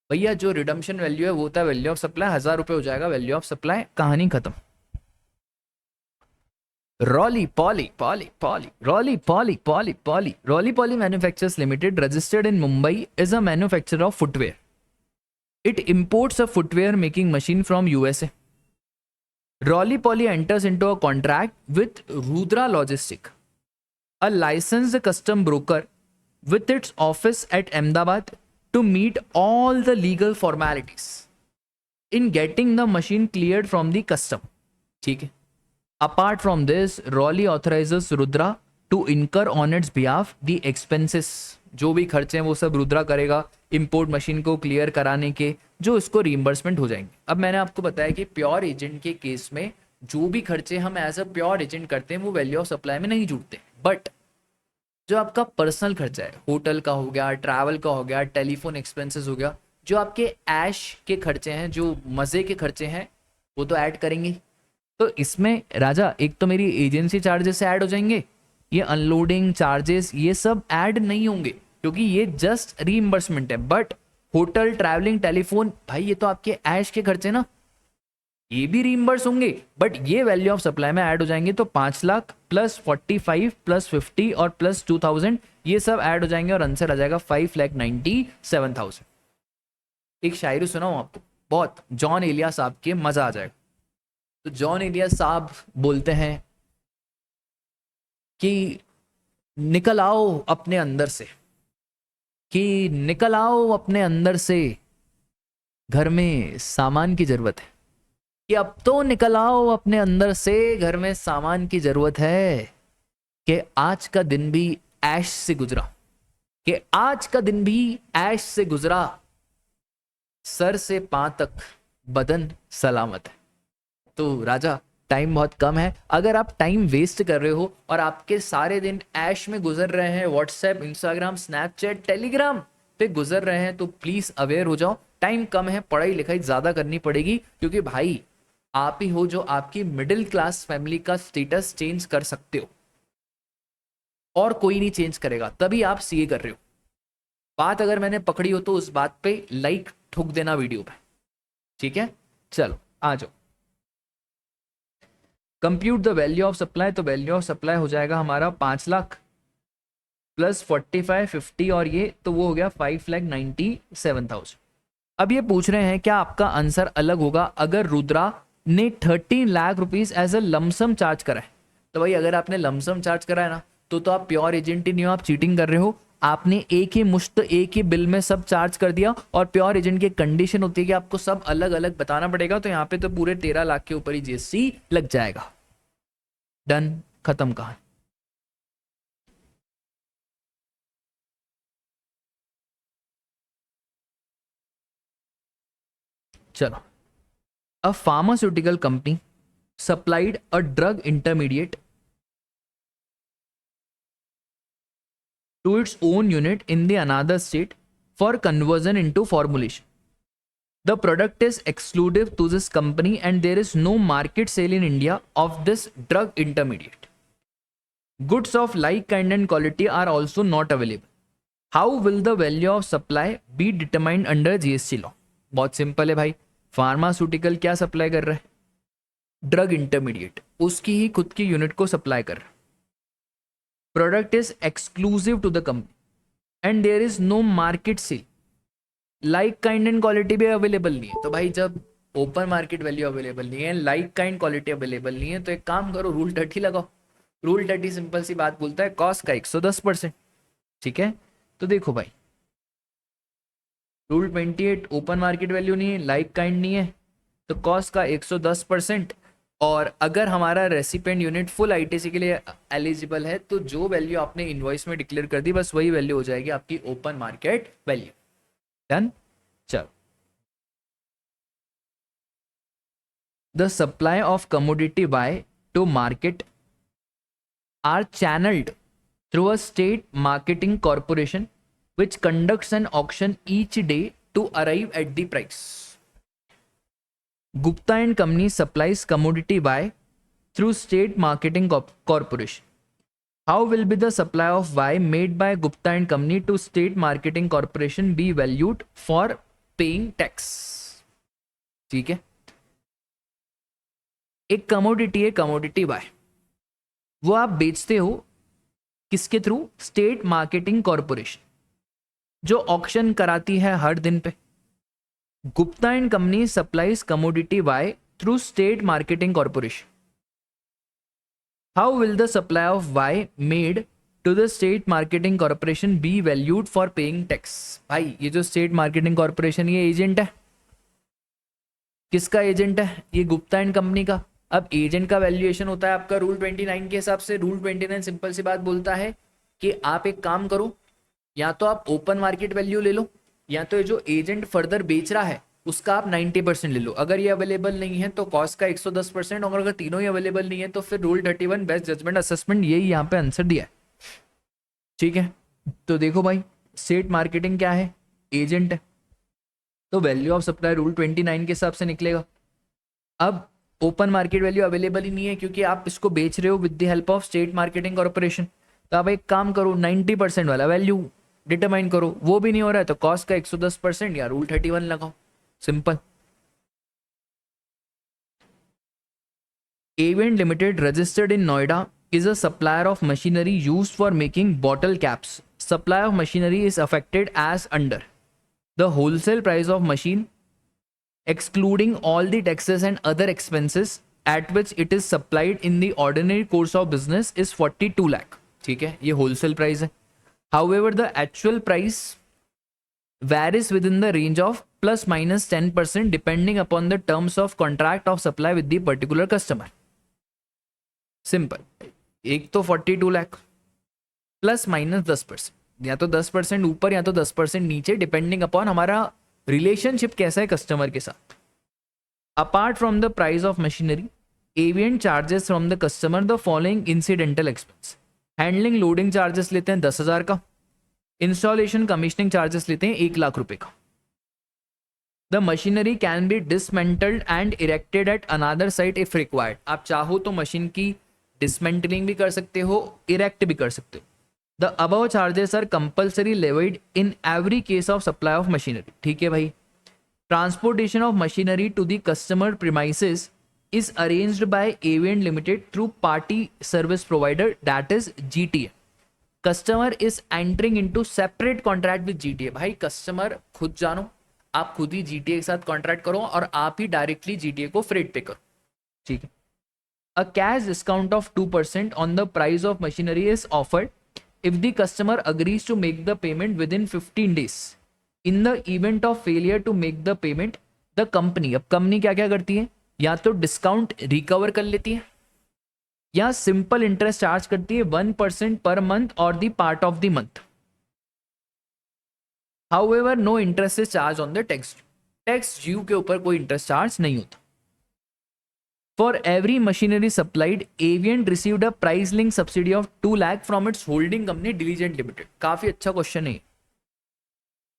भैया जो रिडम्पशन वैल्यू है वो होता है वैल्यू ऑफ सप्लाई, 1000 रुपए हो जाएगा वैल्यू ऑफ सप्लाई, कहानी खत्म। Rolly Polly Manufacturers Limited, registered in Mumbai, is a manufacturer of footwear. It imports a footwear making machine from USA. Rolly Polly enters into a contract with Rudra Logistic, a licensed custom broker with its office at Ahmedabad, to meet all the legal formalities. in getting the machine cleared from the custom. ठीक है. Apart from this, Raleigh authorizes Rudra to incur on its behalf the expenses. जो भी खर्चे हैं वो सब रुद्रा करेगा import machine को क्लियर कराने के, जो इसको रीइंबर्समेंट हो जाएंगे. अब मैंने आपको बताया कि प्योर एजेंट के केस में जो भी खर्चे हम एज अ प्योर एजेंट करते हैं वो वैल्यू ऑफ सप्लाई में नहीं जुड़ते. बट जो आपका पर्सनल खर्चा है, होटल का हो गया, ट्रैवल का हो गया, टेलीफोन एक्सपेंसेस हो गया, जो आपके ऐश के खर्चे हैं, जो मज़े के खर्चे हैं, वो तो ऐड करेंगे. तो इसमें राजा एक तो मेरी एजेंसी चार्जेस ऐड हो जाएंगे, ये अनलोडिंग चार्जेस ये सब ऐड नहीं होंगे क्योंकि ये जस्ट रीइंबर्समेंट है. बट होटल, ट्रैवलिंग, टेलीफोन, भाई ये तो आपके ऐश के खर्चे ना, ये भी रीइंबर्स होंगे. बट ये वैल्यू ऑफ सप्लाई में ऐड हो जाएंगे. तो 5 लाख प्लस 45 प्लस 50 और प्लस 2000 ये सब ऐड हो जाएंगे और आंसर आ जाएगा 5,97,000. एक शायरी सुनाऊं आपको, बहुत जॉन एलिया साहब के, मजा आ जाएगा. तो जॉन एलिया साहब बोलते हैं कि निकल आओ अपने अंदर से, कि निकल आओ अपने अंदर से, घर में सामान की जरूरत है. कि अब तो निकल आओ अपने अंदर से, घर में सामान की जरूरत है. कि आज का दिन भी ऐश से गुजरा, कि आज का दिन भी ऐश से गुजरा, सर से पांव तक बदन सलामत है. तो राजा टाइम बहुत कम है. अगर आप टाइम वेस्ट कर रहे हो और आपके सारे दिन ऐश में गुजर रहे हैं, व्हाट्सएप, इंस्टाग्राम, स्नैपचैट, टेलीग्राम पे गुजर रहे हैं, तो प्लीज अवेयर हो जाओ. टाइम कम है, पढ़ाई लिखाई ज्यादा करनी पड़ेगी, क्योंकि भाई आप ही हो जो आपकी मिडिल क्लास फैमिली का स्टेटस चेंज कर सकते हो, और कोई नहीं चेंज करेगा. तभी आप सीए कर रहे हो. बात अगर मैंने पकड़ी हो तो उस बात पे लाइक ठोक देना वीडियो पे, ठीक है. चलो आ जाओ. Compute the value of supply. तो वैल्यू ऑफ सप्लाई हो जाएगा हमारा 5 लाख प्लस 45, 50 और ये, तो वो हो गया 5,97,000. अब ये पूछ रहे हैं क्या आपका आंसर अलग होगा अगर रुद्रा ने 13 lakh rupees as a lump sum charge करा है. तो भाई अगर आपने लमसम चार्ज करा है ना, तो आप प्योर एजेंट ही नहीं हो, आप चीटिंग कर रहे हो. आपने एक ही मुश्त एक ही बिल में सब चार्ज कर दिया, और प्योर एजेंट की कंडीशन होती है कि आपको सब अलग अलग बताना पड़ेगा. तो यहाँ पे तो पूरे 13 लाख के ऊपर ही जीएसटी लग जाएगा. डन, खत्म कहानी. चलो. A pharmaceutical company supplied a drug intermediate to its own unit in the another state for conversion into formulation. The product is exclusive to this company and there is no market sale in India of this drug intermediate. Goods of like kind and quality are also not available. How will the value of supply be determined under GST law? बहुत simple है भाई. Pharmaceutical क्या supply कर रहा है? Drug intermediate, उसकी ही खुद की यूनिट को सप्लाई कर रहा है. Product is exclusive to the company and there is no market sale. Like kind and quality भी अवेलेबल नहीं है. तो भाई जब ओपन मार्केट वैल्यू अवेलेबल नहीं है, लाइक काइंड क्वालिटी अवेलेबल नहीं है, तो एक काम करो, रूल 30 लगाओ. रूल 30 सिंपल सी बात बोलता है कॉस्ट का 110%. ठीक है. तो देखो भाई, रूल 28 ओपन मार्केट वैल्यू नहीं है, लाइक काइंड नहीं है, तो कॉस्ट का 110%. और अगर हमारा रेसिपेंट यूनिट फुल आईटीसी के लिए एलिजिबल है, तो जो वैल्यू आपने इनवॉइस में डिक्लेयर कर दी बस वही वैल्यू हो जाएगी आपकी ओपन मार्केट वैल्यू. डन. चलो. The supply of commodity by to market are channelled through a state marketing corporation which conducts an auction each day to arrive at the price. Gupta and Company supplies commodity by through state marketing corporation. How will be the supply of Y made by Gupta and Company to state marketing corporation be valued for paying tax? ठीक है. एक commodity है, commodity bye, वो आप बेचते हो किसके through? State marketing corporation, जो ऑक्शन कराती है हर दिन पे. Gupta and company supplies commodity Y through state marketing corporation. How will the supply of Y made to the state marketing corporation be valued for paying tax? भाई ये जो state marketing corporation ये एजेंट है, किसका एजेंट है? ये Gupta and company का। अब एजेंट का वैल्यूएशन होता है आपका रूल 29 के हिसाब से। रूल 29 सिंपल सी बात बोलता है कि आप एक काम करो, या तो आप ओपन मार्केट वैल्यू ले लो, या तो ये जो एजेंट फर्दर बेच रहा है उसका आप 90% ले लो। अगर ये अवेलेबल नहीं है तो कॉस्ट का 110%, और अगर तीनों ही अवेलेबल नहीं है तो फिर रूल 31 बेस्ट जजमेंट असेसमेंट, यही यहाँ पे आंसर दिया है। ठीक है, तो देखो भाई स्टेट मार्केटिंग क्या है? एजेंट है, तो वैल्यू ऑफ सप्लाई रूल 29 के हिसाब से निकलेगा। अब ओपन मार्केट वैल्यू अवेलेबल ही नहीं है क्योंकि आप इसको बेच रहे हो with the help of state marketing corporation, तो आप एक काम करो 90% वाला वैल्यू डिटरमाइन करो। वो भी नहीं हो रहा है तो कॉस्ट का 110% या रूल 31 लगाओ, simple. Avient Limited, registered in Noida, is a supplier of machinery used for making bottle caps. Supply of machinery is affected as under: the wholesale price of machine, excluding all the taxes and other expenses, at which it is supplied in the ordinary course of business, is 42 lakh. ठीक है, ये wholesale price है. However, the actual price varies within the range of plus minus 10% depending upon the terms of contract of supply with the particular customer. Simple, एक तो 42 lakh plus minus 10%, या तो 10% ऊपर या तो 10% नीचे, डिपेंडिंग अपॉन हमारा रिलेशनशिप कैसा है कस्टमर के साथ। Apart from the price of machinery, Avient charges from the customer the following incidental expense. Handling loading charges लेते हैं 10,000 का, इंस्टॉलेशन कमीशनिंग चार्जेस लेते हैं 1 लाख रुपए का। The machinery can be dismantled and erected at another site if required. आप चाहो तो मशीन की डिसमेंटलिंग भी कर सकते हो, इरेक्ट भी कर सकते हो। The above charges are compulsory levied in every case of supply of machinery. ठीक है भाई। Transportation of machinery to the customer premises is arranged by Avient Limited through party service provider, that is GTA. Customer is entering into separate contract with GTA. भाई customer खुद जानो, आप खुद ही GTA के साथ कॉन्ट्रैक्ट करो और आप ही डायरेक्टली GTA को फ्रेट पे करो। ठीक है। A cash discount of 2% on the price of machinery is offered if the customer agrees to make the payment within 15 days. In the event of failure to make the payment, the company, अब company क्या क्या करती है, या तो discount recover कर लेती है या सिंपल इंटरेस्ट चार्ज करती है 1% पर मंथ और the part of the month. However no interest is charge on the tax due के ऊपर कोई इंटरेस्ट चार्ज नहीं होता। For every machinery supplied, Avient received a price link subsidy of 2 lakh from its holding company diligent limited. काफी अच्छा question है।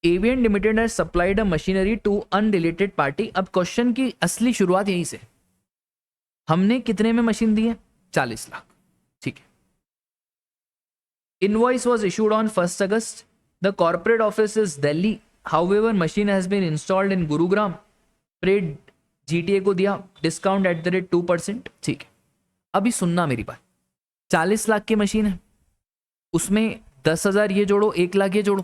Avient limited has supplied a machinery to unrelated party. अब question की असली शुरुआत यहीं से, हमने कितने में मशीन दी है? 40 लाख। ठीक है। Invoice was issued on 1 August. The corporate office is Delhi, however machine has been installed in Gurugram. Paid GTA को दिया डिस्काउंट एट द रेट 2%। ठीक है। अभी सुनना मेरी बात, 40 लाख की मशीन है, उसमें 10,000 ये जोड़ो, 1 लाख ये जोड़ो,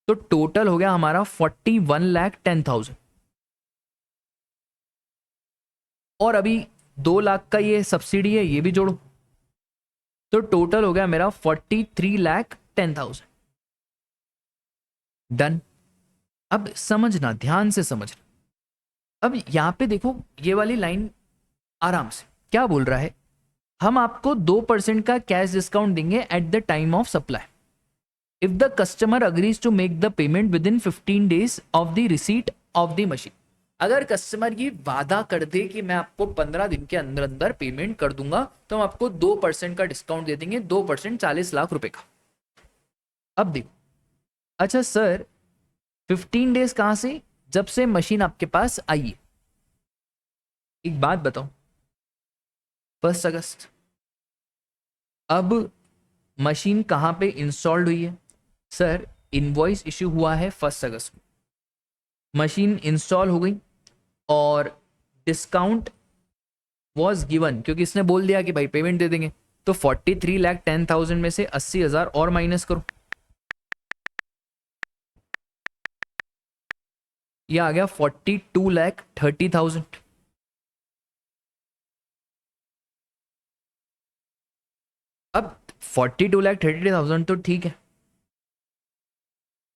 तो टोटल हो गया हमारा 41,10,000। और अभी 2 लाख का ये सब्सिडी है, ये भी जोड़ो, तो टोटल हो गया मेरा 43,10,000। डन। अब समझना, ध्यान से समझना। अब यहां पे देखो ये वाली लाइन आराम से क्या बोल रहा है, हम आपको 2% का कैश डिस्काउंट देंगे at the time of supply if the customer agrees to make the payment within 15 days of the receipt of the machine. अगर कस्टमर ये वादा कर दे कि मैं आपको 15 दिन के अंदर अंदर पेमेंट कर दूंगा, तो हम आपको 2% का डिस्काउंट दे देंगे, 2% 40 लाख रुपए का। अब देखो, अच्छा सर 15 डेज कहां से? जब से मशीन आपके पास आई है। एक बात बताओ, 1 अगस्त, अब मशीन कहां पे इंस्टॉल्ड हुई है? सर इनवॉइस इश्यू हुआ है 1 अगस्त को, मशीन इंस्टॉल हो गई और डिस्काउंट वॉज गिवन, क्योंकि इसने बोल दिया कि भाई पेमेंट दे देंगे, तो 43,10,000 में से 80,000 और माइनस करो, ये आ गया 42,30,000। अब 42,30,000 तो ठीक है,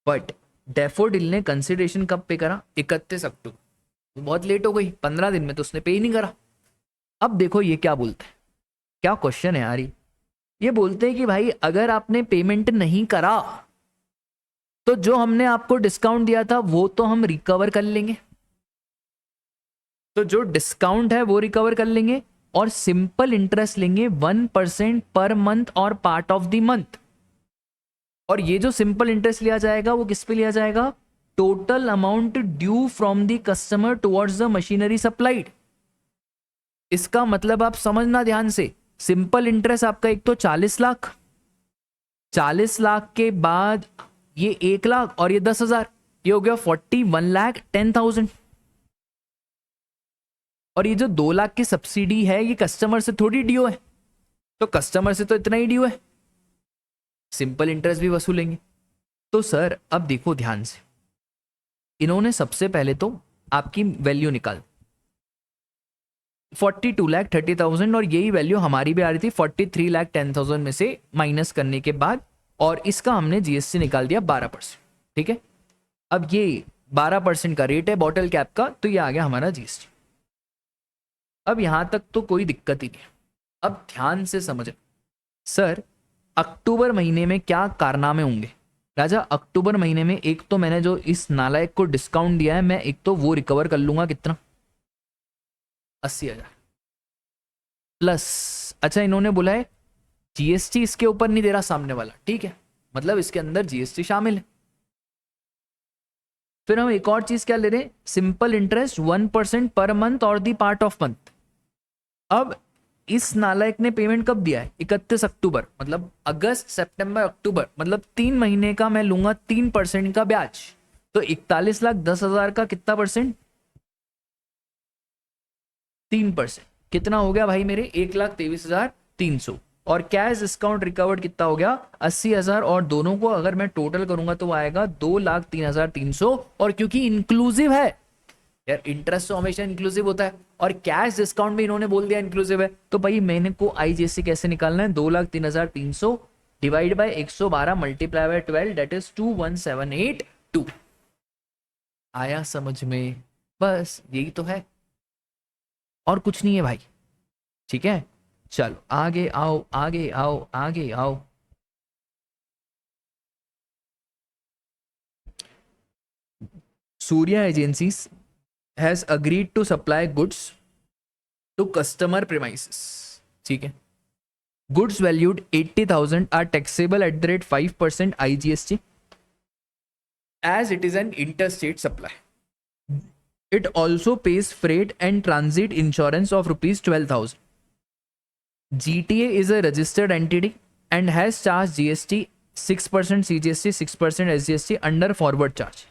बट डैफोडिल ने कंसिडरेशन कब पे करा? 31 अक्टूबर। बहुत लेट हो गई, 15 दिन में तो उसने पे ही नहीं करा। अब देखो ये क्या बोलते हैं, क्या क्वेश्चन है यार ये बोलते हैं कि भाई अगर आपने पेमेंट नहीं करा तो जो हमने आपको डिस्काउंट दिया था वो तो हम रिकवर कर लेंगे, तो जो डिस्काउंट है वो रिकवर कर लेंगे और सिंपल इंटरेस्ट लेंगे 1% पर मंथ और पार्ट ऑफ द मंथ। और ये जो सिंपल इंटरेस्ट लिया जाएगा वो किस पे लिया जाएगा, total amount due from the customer towards the machinery supplied. इसका मतलब आप समझना ध्यान से, सिंपल इंटरेस्ट आपका एक तो 40 लाख, 40 लाख के बाद ये 1 लाख और ये 10,000, ये हो गया 41,10,000। और ये जो 2 लाख की सब्सिडी है ये कस्टमर से थोड़ी ड्यू है, तो कस्टमर से तो इतना ही ड्यू है, सिंपल इंटरेस्ट भी वसूलेंगे। तो सर अब देखो ध्यान से, इन्होंने सबसे पहले तो आपकी वैल्यू निकाल 42,30,000 और यही वैल्यू हमारी भी आ रही थी 43,10,000 में से माइनस करने के बाद, और इसका हमने जीएसटी निकाल दिया 12%। ठीक है, अब ये 12% का रेट है बॉटल कैप का, तो ये आ गया हमारा जीएसटी। अब यहां तक तो कोई दिक्कत ही नहीं। अब ध्यान से समझे सर, अक्टूबर महीने में क्या कारनामे होंगे राजा। अक्टूबर महीने में एक तो मैंने जो इस नालायक को डिस्काउंट दिया है, मैं एक तो वो रिकवर कर लूंगा, कितना 80,000 प्लस। अच्छा इन्होंने बोला है जीएसटी इसके ऊपर नहीं दे रहा सामने वाला, ठीक है, मतलब इसके अंदर जीएसटी शामिल है। फिर हम एक और चीज क्या ले रहे हैं, सिंपल इंटरेस्ट 1% पर मंथ और दी पार्ट ऑफ मंथ। अब इस नालायक ने पेमेंट कब दिया है, 31 अक्टूबर, मतलब अगस्त सितंबर अक्टूबर, मतलब 3 महीने का मैं लूंगा 3% का ब्याज, तो 41,10,000 का कितना परसेंट, 3%, कितना हो गया भाई मेरे 1,23,300। और कैश डिस्काउंट रिकवर्ड कितना हो गया 80,000, और दोनों को अगर मैं टोटल करूंगा तो आएगा 2,03,300। और क्योंकि इंक्लूसिव है यार, इंटरेस्ट तो हमेशा इंक्लूसिव होता है, और कैश डिस्काउंट भी इन्होंने बोल दिया इंक्लूसिव है, तो भाई मैंने को आईजीएसटी कैसे निकालना है, 2,03,300 divide by 112 multiply by 12, that is 21,782। आया समझ में, बस यही तो है और कुछ नहीं है भाई। ठीक है, चलो आगे आओ आगे आओ आगे आओ। Surya agencies has agreed to supply goods to customer premises. ठीक है, goods valued 80,000 are taxable at the rate 5% IGST as it is an interstate supply. It also pays freight and transit insurance of rupees 12,000. GTA is a registered entity and has charged GST 6%, CGST 6%, SGST under forward charge.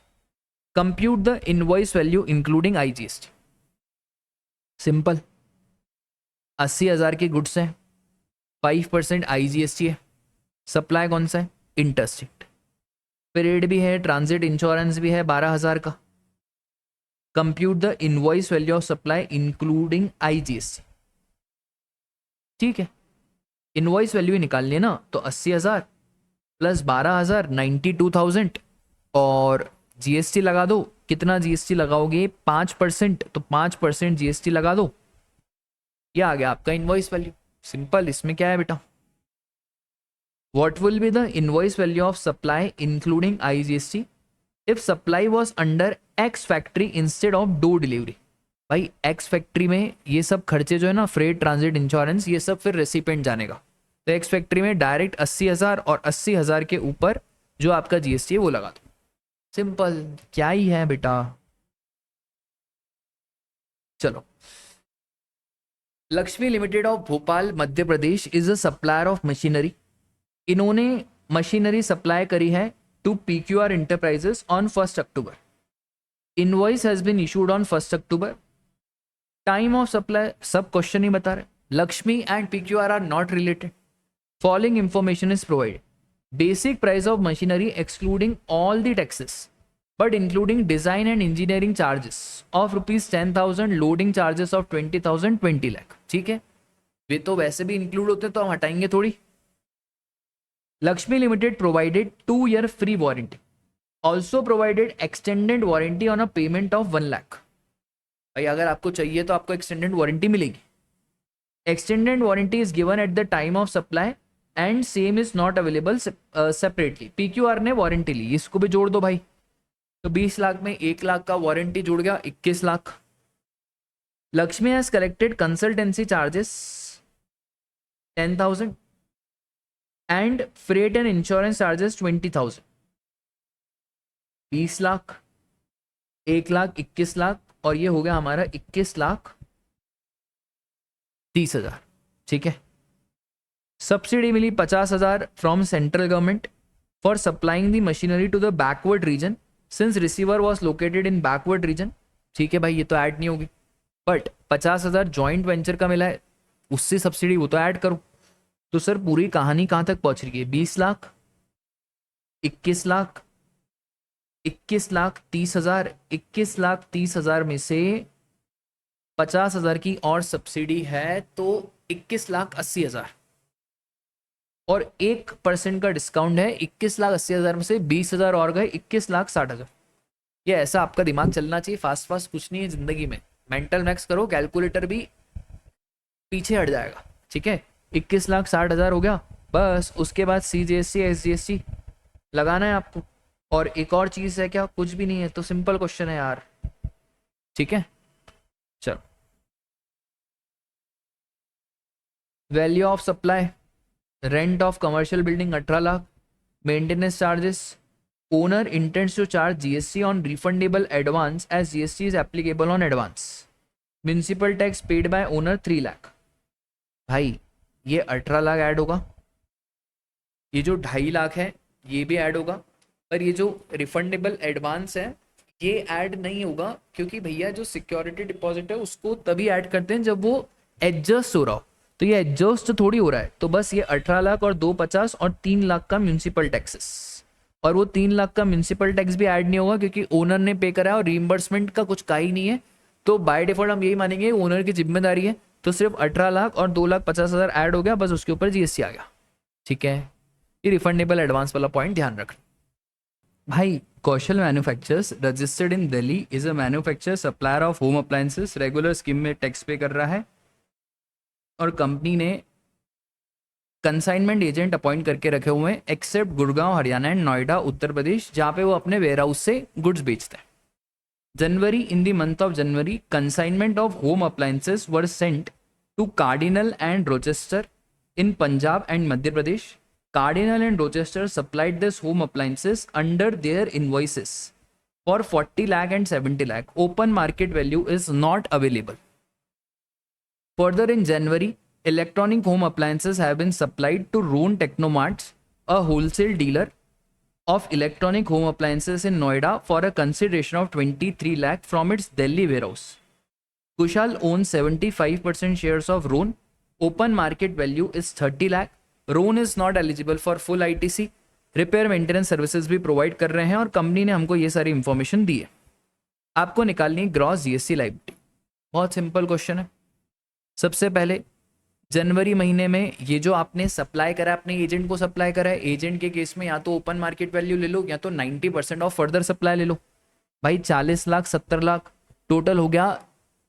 Compute the invoice value including IGST. Simple, 80,000 के goods हैं, 5% IGST है, supply कौन सा है, interstate, period भी है, transit insurance भी है 12,000 का। Compute the invoice value of supply including IGST। ठीक है, इनवॉइस वैल्यू निकाल लेना, तो 80,000 प्लस 12,000 92,000 और जीएसटी लगा दो। कितना जीएसटी लगाओगे, 5%, तो 5% जीएसटी लगा दो, ये आ गया आपका इनवॉइस वैल्यू। सिंपल, इसमें क्या है बेटा, what will be the invoice value of supply including IGST if supply was under ex factory instead of door delivery. भाई एक्स फैक्ट्री में ये सब खर्चे जो है ना, फ्रेट, ट्रांजिट, इंश्योरेंस, ये सब फिर रेसिपेंट जानेगा, तो एक्स फैक्ट्री में डायरेक्ट 80,000 और 80,000 के ऊपर जो आपका जीएसटी है वो लगा दो। सिंपल, क्या ही है बेटा। चलो, Lakshmi limited of Bhopal Madhya Pradesh is a supplier of machinery. इन्होंने मशीनरी सप्लाई करी है to PQR enterprises on 1 October. Invoice has been issued on 1 October. Time of supply सब क्वेश्चन ही बता रहे। Lakshmi and PQR are not related. Following information is provided. Basic price of machinery excluding all the taxes but including design and engineering charges of rupees 10,000, loading charges of 20,000, 20 lakh। ठीक है, वे तो वैसे भी include होते तो हम हटाएंगे थोड़ी। Lakshmi limited provided 2-year free warranty, also provided extended warranty on a payment of 1 lakh. भाई अगर आपको चाहिए तो आपको एक्सटेंडेड वारंटी मिलेगी. Extended warranty is given at the time of supply and same is not available separately. PQR ने warranty ली, इसको भी जोड़ दो भाई. तो 20 लाख में 1 लाख का वारंटी जुड़ गया, 21 lakh. Lakshmi has collected consultancy charges 10,000 and freight and insurance charges 20,000. 20 lakh, 1 lakh, 21 lakh, और ये हो गया हमारा 21,30,000. ठीक है. सब्सिडी मिली 50,000 from central government for supplying the machinery to the backward region since receiver was located in backward region. ठीक है भाई, ये तो ऐड नहीं होगी. बट 50,000 जॉइंट वेंचर का मिला है, उससे सब्सिडी, वो तो ऐड करो. तो सर पूरी कहानी कहां तक पहुंच रही है? 20 लाख, 21 लाख, 21 लाख 30,000, 21 लाख 30,000 में से 50,000 की और सब्सिडी है तो 21 लाख 80,000, और 1% का डिस्काउंट है. 21 लाख 80,000 में से 20,000 और गए, 21 लाख 60,000. ये ऐसा आपका दिमाग चलना चाहिए. फास्ट फास्ट कुछ नहीं है जिंदगी में. मेंटल मैक्स करो, कैलकुलेटर भी पीछे हट जाएगा. ठीक है. 21 लाख 60,000 हो गया. बस उसके बाद CGST SGST लगाना है आपको. और एक और चीज है क्या? कुछ भी नहीं है. तो सिंपल क्वेश्चन है यार. ठीक है. चलो, value of supply, rent of commercial building 18 lakh, maintenance charges, owner intends to charge GST on refundable advance as GST is applicable on advance, municipal tax paid by owner 3 lakh. भाई ये 18 लाख ऐड होगा, ये जो 2.5 लाख है ये भी ऐड होगा, पर ये जो रिफंडेबल एडवांस है ये ऐड नहीं होगा, क्योंकि भैया जो सिक्योरिटी डिपॉजिट है उसको तभी ऐड करते हैं जब वो एडजस्ट हो रहा हो. तो ये एडजस्ट थोड़ी हो रहा है. तो बस ये 18 लाख और 250 और 3 लाख का म्यूनिसिपल टैक्सेस, और वो 3 लाख का म्यूनिसिपल टैक्स भी ऐड नहीं होगा क्योंकि ओनर ने पे करा है और रीइंबर्समेंट का कुछ का ही नहीं है. तो बाय डिफॉल्ट हम यही मानेंगे ओनर की जिम्मेदारी है. तो सिर्फ 18 लाख और 2,50,000 ऐड हो गया, बस उसके ऊपर GST आ गया. ठीक है. ये रिफंडेबल एडवांस वाला पॉइंट ध्यान रखना. भाई Kaushal manufacturers registered in Delhi is a manufacturer supplier of home appliances, regular scheme में टैक्स पे कर रहा है, और कंपनी ने कंसाइनमेंट एजेंट अपॉइंट करके रखे हुए हैं एक्सेप्ट गुड़गांव हरियाणा एंड नोएडा उत्तर प्रदेश, जहाँ पे वो अपने वेयर हाउस से गुड्स बेचते हैं. January, in the month of January, consignment of home appliances were sent to cardinal and Rochester in Punjab and Madhya Pradesh. Cardinal and Rochester supplied this home appliances under their invoices for 40 lakh and 70 lakh. Open market value is not available. Further, in January, electronic home appliances have been supplied to Roon Technomarts, a wholesale dealer of electronic home appliances in Noida, for a consideration of 23 lakh from its Delhi warehouse. Kushal owns 75% shares of Roon. Open market value is 30 lakh. Ron is not eligible for full ITC. Repair maintenance services भी provide कर रहे हैं, और company ने हमको ये सारी information दी है. आपको निकालनी है ग्रॉस GST लायबिलिटी. बहुत सिंपल क्वेश्चन है. सबसे पहले जनवरी महीने में ये जो आपने सप्लाई करा, अपने एजेंट को सप्लाई करा है, एजेंट के केस में या तो ओपन मार्केट वैल्यू ले लो या तो 90% ऑफ फर्दर सप्लाई ले लो. भाई 40 लाख 70 लाख टोटल हो गया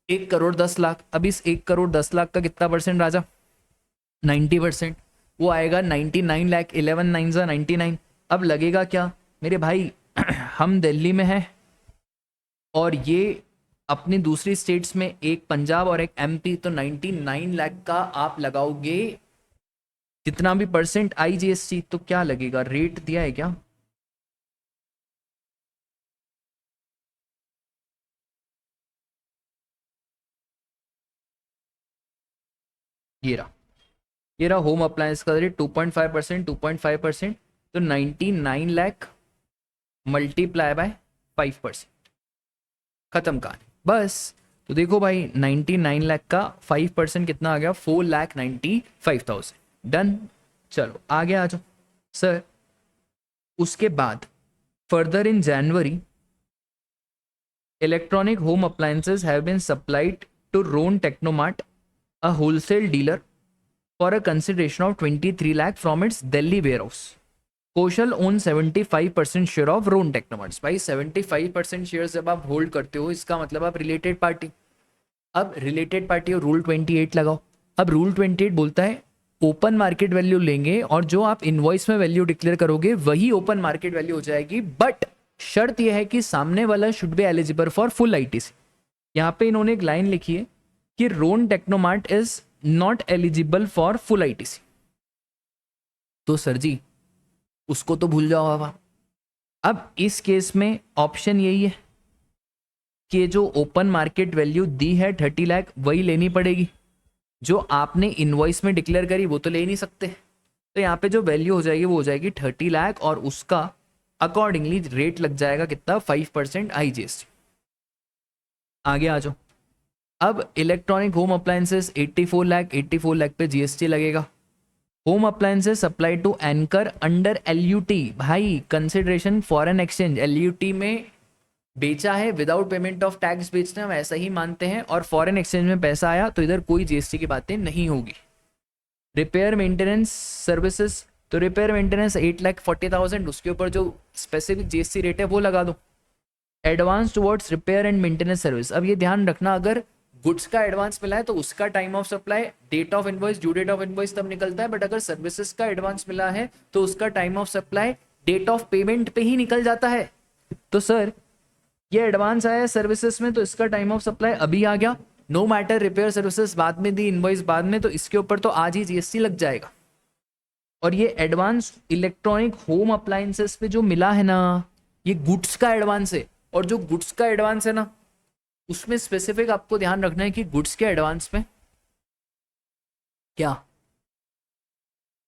1 करोड़ 10 लाख. अब इस 1 करोड़ 10 लाख का कितना परसेंट राजा? 90%. वो आएगा 99 लाख. 11 9 99. अब लगेगा क्या मेरे भाई? हम दिल्ली में हैं और ये अपनी दूसरी स्टेट्स में, एक पंजाब और एक MP, तो 99 लाख का आप लगाओगे जितना भी परसेंट IGST, तो क्या लगेगा? रेट दिया है क्या? ये रहा होम अप्लायंस का रेट 2.5%, 2.5%, तो 99 लाख मल्टीप्लाई बाय 5%. खत्म कहानी. बस. तो देखो भाई 99 लाख का 5% कितना आ गया? 4,95,000. डन. चलो आगे आ जाओ सर. उसके बाद further in January, electronic home appliances have been supplied to Ron technomart, a wholesale dealer, for a consideration of 23 lakh from its Delhi warehouse. Kaushal owns 75% share of Roon Technomarts. भाई 75% share जब आप hold करते हो, इसका मतलब आप related party. अब related party और रूल 28 लगाओ। अब रूल 28 बोलता है ओपन मार्केट वैल्यू लेंगे और जो आप इनवॉइस में वैल्यू डिक्लेयर करोगे वही ओपन मार्केट वैल्यू हो जाएगी, बट शर्त यह है कि सामने वाला should be eligible for full ITC. यहाँ पे इन्होंने एक लाइन लिखी है कि Ron technomart is not eligible for full ITC. तो सर जी उसको तो भूल जाओ बाबा। अब इस केस में ऑप्शन यही है कि जो ओपन मार्केट वैल्यू दी है 30 लाख वही लेनी पड़ेगी, जो आपने इनवॉइस में डिक्लेयर करी वो तो ले नहीं सकते। तो यहाँ पे जो वैल्यू हो जाएगी वो हो जाएगी 30 लाख और उसका अकॉर्डिंगली रेट लग जाएगा कितना, 5% IGST। आगे आ जाओ। अब इलेक्ट्रॉनिक होम अप्लायंसेस 84 लाख पे GST लगेगा। Home appliances supply to anchor under LUT, भाई कंसिडरेशन फॉरेन एक्सचेंज, LUT में बेचा है विदाउट पेमेंट ऑफ टैक्स बेचना हम ऐसा ही मानते हैं, और फॉरेन एक्सचेंज में पैसा आया तो इधर कोई GST की बातें नहीं होगी। रिपेयर मेंटेनेंस सर्विसेज, तो रिपेयर मेंटेनेंस 8,40,000, उसके ऊपर जो स्पेसिफिक GST रेट है वो लगा दो। Advance towards repair and maintenance service, अब ये ध्यान रखना अगर गुड्स का एडवांस मिला है तो उसका time of supply, date of invoice, due date of invoice तब निकलता है, बट अगर सर्विसेज का एडवांस मिला है तो उसका time of supply date of payment पे ही निकल जाता है। तो सर ये एडवांस आया है सर्विसेज में तो इसका टाइम ऑफ सप्लाई अभी आ गया, नो मैटर रिपेयर सर्विसेज बाद में दी, इनवॉइस बाद में, तो इसके ऊपर तो आज ही GST लग जाएगा। और ये एडवांस इलेक्ट्रॉनिक होम अप्लायंसेस पे जो मिला है ना, ये गुड्स का एडवांस है, और जो गुड्स का एडवांस है ना उसमें स्पेसिफिक आपको ध्यान रखना है कि गुड्स के एडवांस में क्या,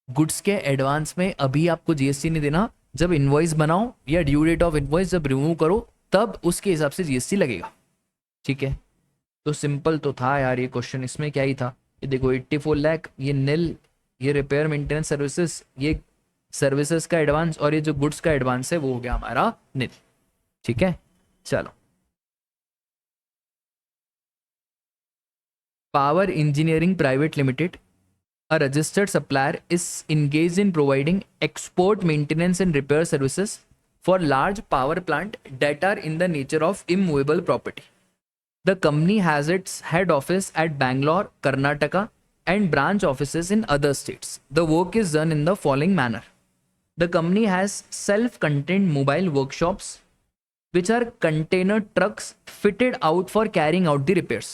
गुड्स के एडवांस में अभी आपको GST नहीं देना, जब इनवॉइस बनाओ या ड्यू डेट ऑफ इनवॉइस जब रिमूव करो तब उसके हिसाब से GST लगेगा। ठीक है, तो सिंपल तो था यार ये क्वेश्चन, इसमें क्या ही था। ये देखो 84 लाख, ये नील, ये रिपेयर मेंटेनेंस सर्विसेज, ये सर्विसेज का एडवांस, और ये जो गुड्स का एडवांस है वो हो गया हमारा नील। ठीक है, चलो। Power engineering private limited, a registered supplier, is engaged in providing export maintenance and repair services for large power plant that are in the nature of immovable property. The company has its head office at Bangalore, Karnataka, and branch offices in other states. The work is done in the following manner. The company has self-contained mobile workshops which are container trucks fitted out for carrying out the repairs.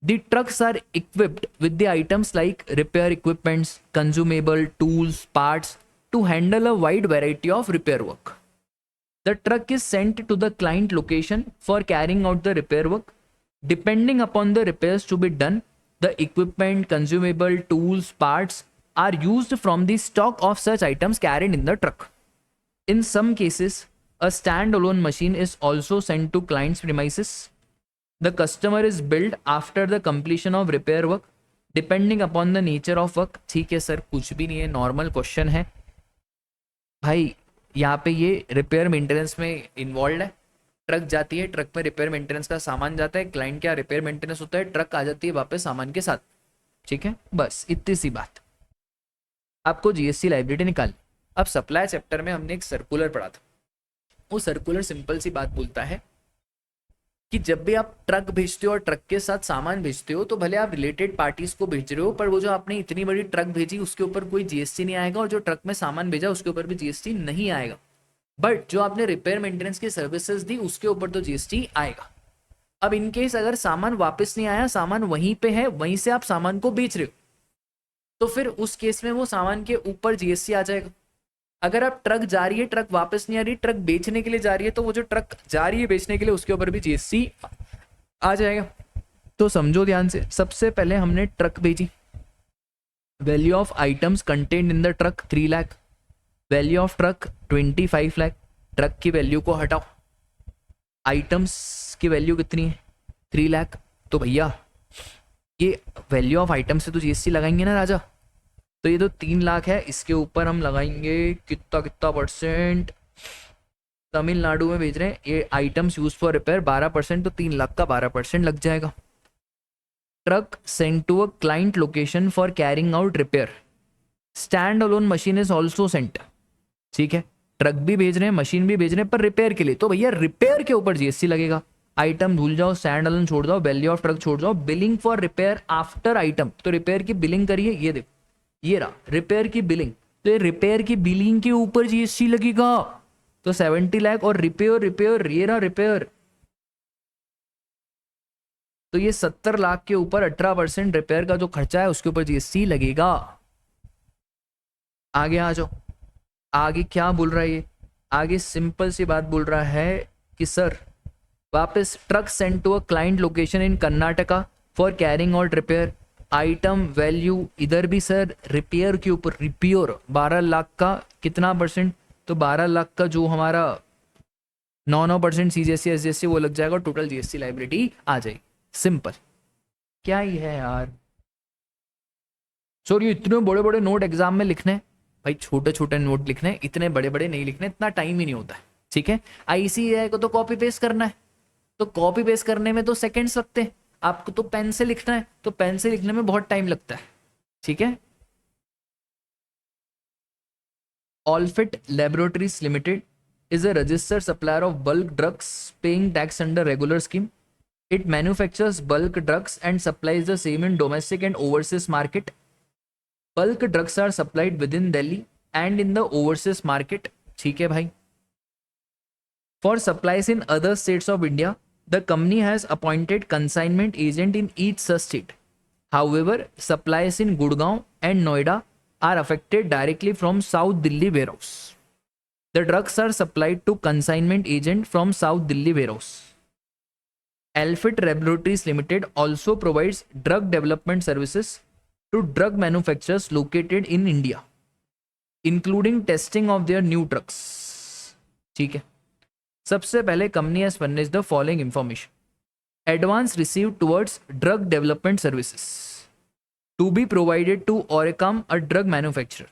The trucks are equipped with the items like repair equipments, consumable tools, parts to handle a wide variety of repair work. The truck is sent to the client location for carrying out the repair work. Depending upon the repairs to be done, the equipment, consumable tools, parts are used from the stock of such items carried in the truck. In some cases, a standalone machine is also sent to client's premises. The customer is billed after the completion of repair work depending upon the nature of work. ठीक है sir, कुछ भी नहीं है, normal question है भाई। यहाँ पे ये रिपेयर मेंटेनेंस में इन्वॉल्व है, ट्रक जाती है, ट्रक में रिपेयर मेंटेनेंस का सामान जाता है, क्लाइंट क्या रिपेयर मेंटेनेंस होता है, ट्रक आ जाती है वापस सामान के साथ। ठीक है, बस इतनी सी बात। आपको GST लाइबिलिटी निकालनी। अब सप्लाई चैप्टर में हमने एक सर्कुलर पढ़ा था, वो सर्कुलर सिंपल सी बात बोलता है कि जब भी आप ट्रक भेजते हो और ट्रक के साथ सामान भेजते हो तो भले आप रिलेटेड पार्टीज को भेज रहे हो, पर वो जो आपने इतनी बड़ी ट्रक भेजी उसके ऊपर कोई GST नहीं आएगा, और जो ट्रक में सामान भेजा उसके ऊपर भी GST नहीं आएगा। बट जो आपने रिपेयर मेंटेनेंस की सर्विसेज दी उसके ऊपर तो GST आएगा। अब इन केस अगर सामान वापस नहीं आया, सामान वहीं पे है, वहीं से आप सामान को बेच रहे हो, तो फिर उस केस में वो सामान के ऊपर GST आ जाएगा। अगर आप ट्रक जा रही है, ट्रक वापस नहीं आ रही, ट्रक बेचने के लिए जा रही है, तो वो जो ट्रक जा रही है बेचने के लिए उसके ऊपर भी GST आ जाएगा। तो समझो ध्यान से, सबसे पहले हमने ट्रक भेजी, value of items contained in the truck 3 lakh, value of truck 25 lakh. Truck की वैल्यू को हटाओ, आइटम्स की वैल्यू कितनी है 3 लाख, तो भैया ये वैल्यू ऑफ आइटम से तो GST लगाएंगे ना राजा, तो ये तो 3 लाख है, इसके ऊपर हम लगाएंगे कितना परसेंट, तमिलनाडु में भेज रहे हैं, ये आइटम्स यूज फॉर रिपेयर 12%, तो 3 लाख का 12% लग जाएगा। Truck sent to a client location for carrying out repair, stand alone machine is also sent. ठीक है, ट्रक भी भेज रहे हैं, मशीन भी भेज रहे हैं, पर रिपेयर के लिए, तो भैया रिपेयर के ऊपर GST लगेगा। आइटम भूल जाओ, स्टैंड अलोन छोड़ जाओ, वैल्यू ऑफ ट्रक छोड़ जाओ, billing for repair after item, तो रिपेयर की बिलिंग करिए, ये देखो ये रहा रिपेयर की बिलिंग, तो ये रिपेयर की बिलिंग के ऊपर जीएसटी लगेगा, तो 70 लाख, और रिपेयर रिपेयर ये रहा रिपेयर, तो ये 70 लाख के ऊपर 18% रिपेयर का जो खर्चा है उसके ऊपर जीएसटी लगेगा। आगे आ जाओ, आगे क्या बोल रहा है ये, आगे सिंपल सी बात बोल रहा है कि सर वापस truck send to a client location in Karnataka for carrying out repair, item value इधर भी सर रिपेयर के ऊपर, रिपेयर 12 लाख का कितना परसेंट, तो 12 लाख का जो हमारा 9% सीजीएसटी एसजीएसटी वो लग जाएगा, टोटल जीएसटी लाइबिलिटी आ जाएगी। सिंपल, क्या ही है यार। सर ये इतने बड़े बड़े नोट एग्जाम में लिखने, भाई छोटे छोटे नोट लिखने, इतने बड़े बड़े नहीं लिखने, इतना टाइम ही नहीं होता है, ठीक है। आईसीएआई को तो कॉपी पेस्ट करना है, तो कॉपी पेस्ट करने में तो सेकंड्स लगते हैं, आपको तो पेन से लिखना है, तो पेन से लिखने में बहुत टाइम लगता है, ठीक है। Allfit Laboratories Limited is a registered supplier of bulk drugs paying tax under regular scheme. It manufactures bulk drugs and supplies the same in domestic and overseas market. Bulk drugs are supplied within Delhi and in the overseas market. ठीक है भाई। For supplies in other states of India, the company has appointed consignment agent in each such state. However, supplies in Gurgaon and Noida are affected directly from South Delhi warehouse. The drugs are supplied to consignment agent from South Delhi warehouse. Alfit Laboratories Limited also provides drug development services to drug manufacturers located in India, including testing of their new drugs. ठीक है। सबसे पहले company has furnished the following information. Advance received towards drug development services to be provided to Oricam, a drug manufacturer.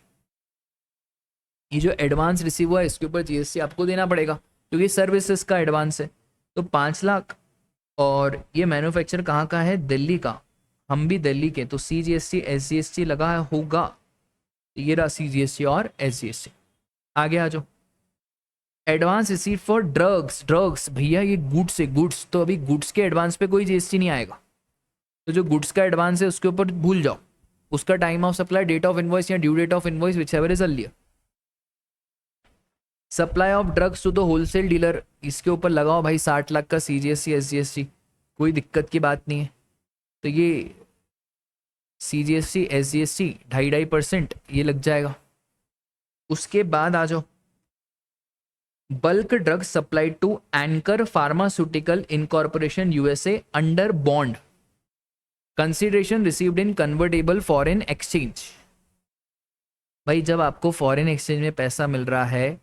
ये जो advance receive हुआ है इसके ऊपर जीएसटी आपको देना पड़ेगा क्योंकि सर्विसेज का एडवांस है, तो 5 लाख, और ये मैन्युफैक्चर कहाँ का है, दिल्ली का, हम भी दिल्ली के, तो सीजीएसटी एसजीएसटी लगा होगा, ये रहा सीजीएसटी और एसजीएसटी। आगे आ जाओ, advance receive for drugs, drugs भैया ये गुड्स है, गुड्स, तो अभी गुड्स के एडवांस पे कोई जीएसटी नहीं आएगा, तो जो गुड्स का एडवांस है उसके ऊपर भूल जाओ, उसका time of supply, date of invoice या due date of invoice whichever is earlier. Supply of drugs to the wholesale dealer, इसके ऊपर लगाओ भाई 60 लाख का सीजीएसटी एसजीएसटी, कोई दिक्कत की बात नहीं है, तो ये सीजीएसटी एसजीएसटी 2.5% ये लग जाएगा। उसके बाद आ जाओ, bulk drugs supplied to anchor pharmaceutical incorporation USA under bond, consideration received in convertible foreign exchange. भाई जब आपको फॉरेन एक्सचेंज में पैसा मिल रहा है,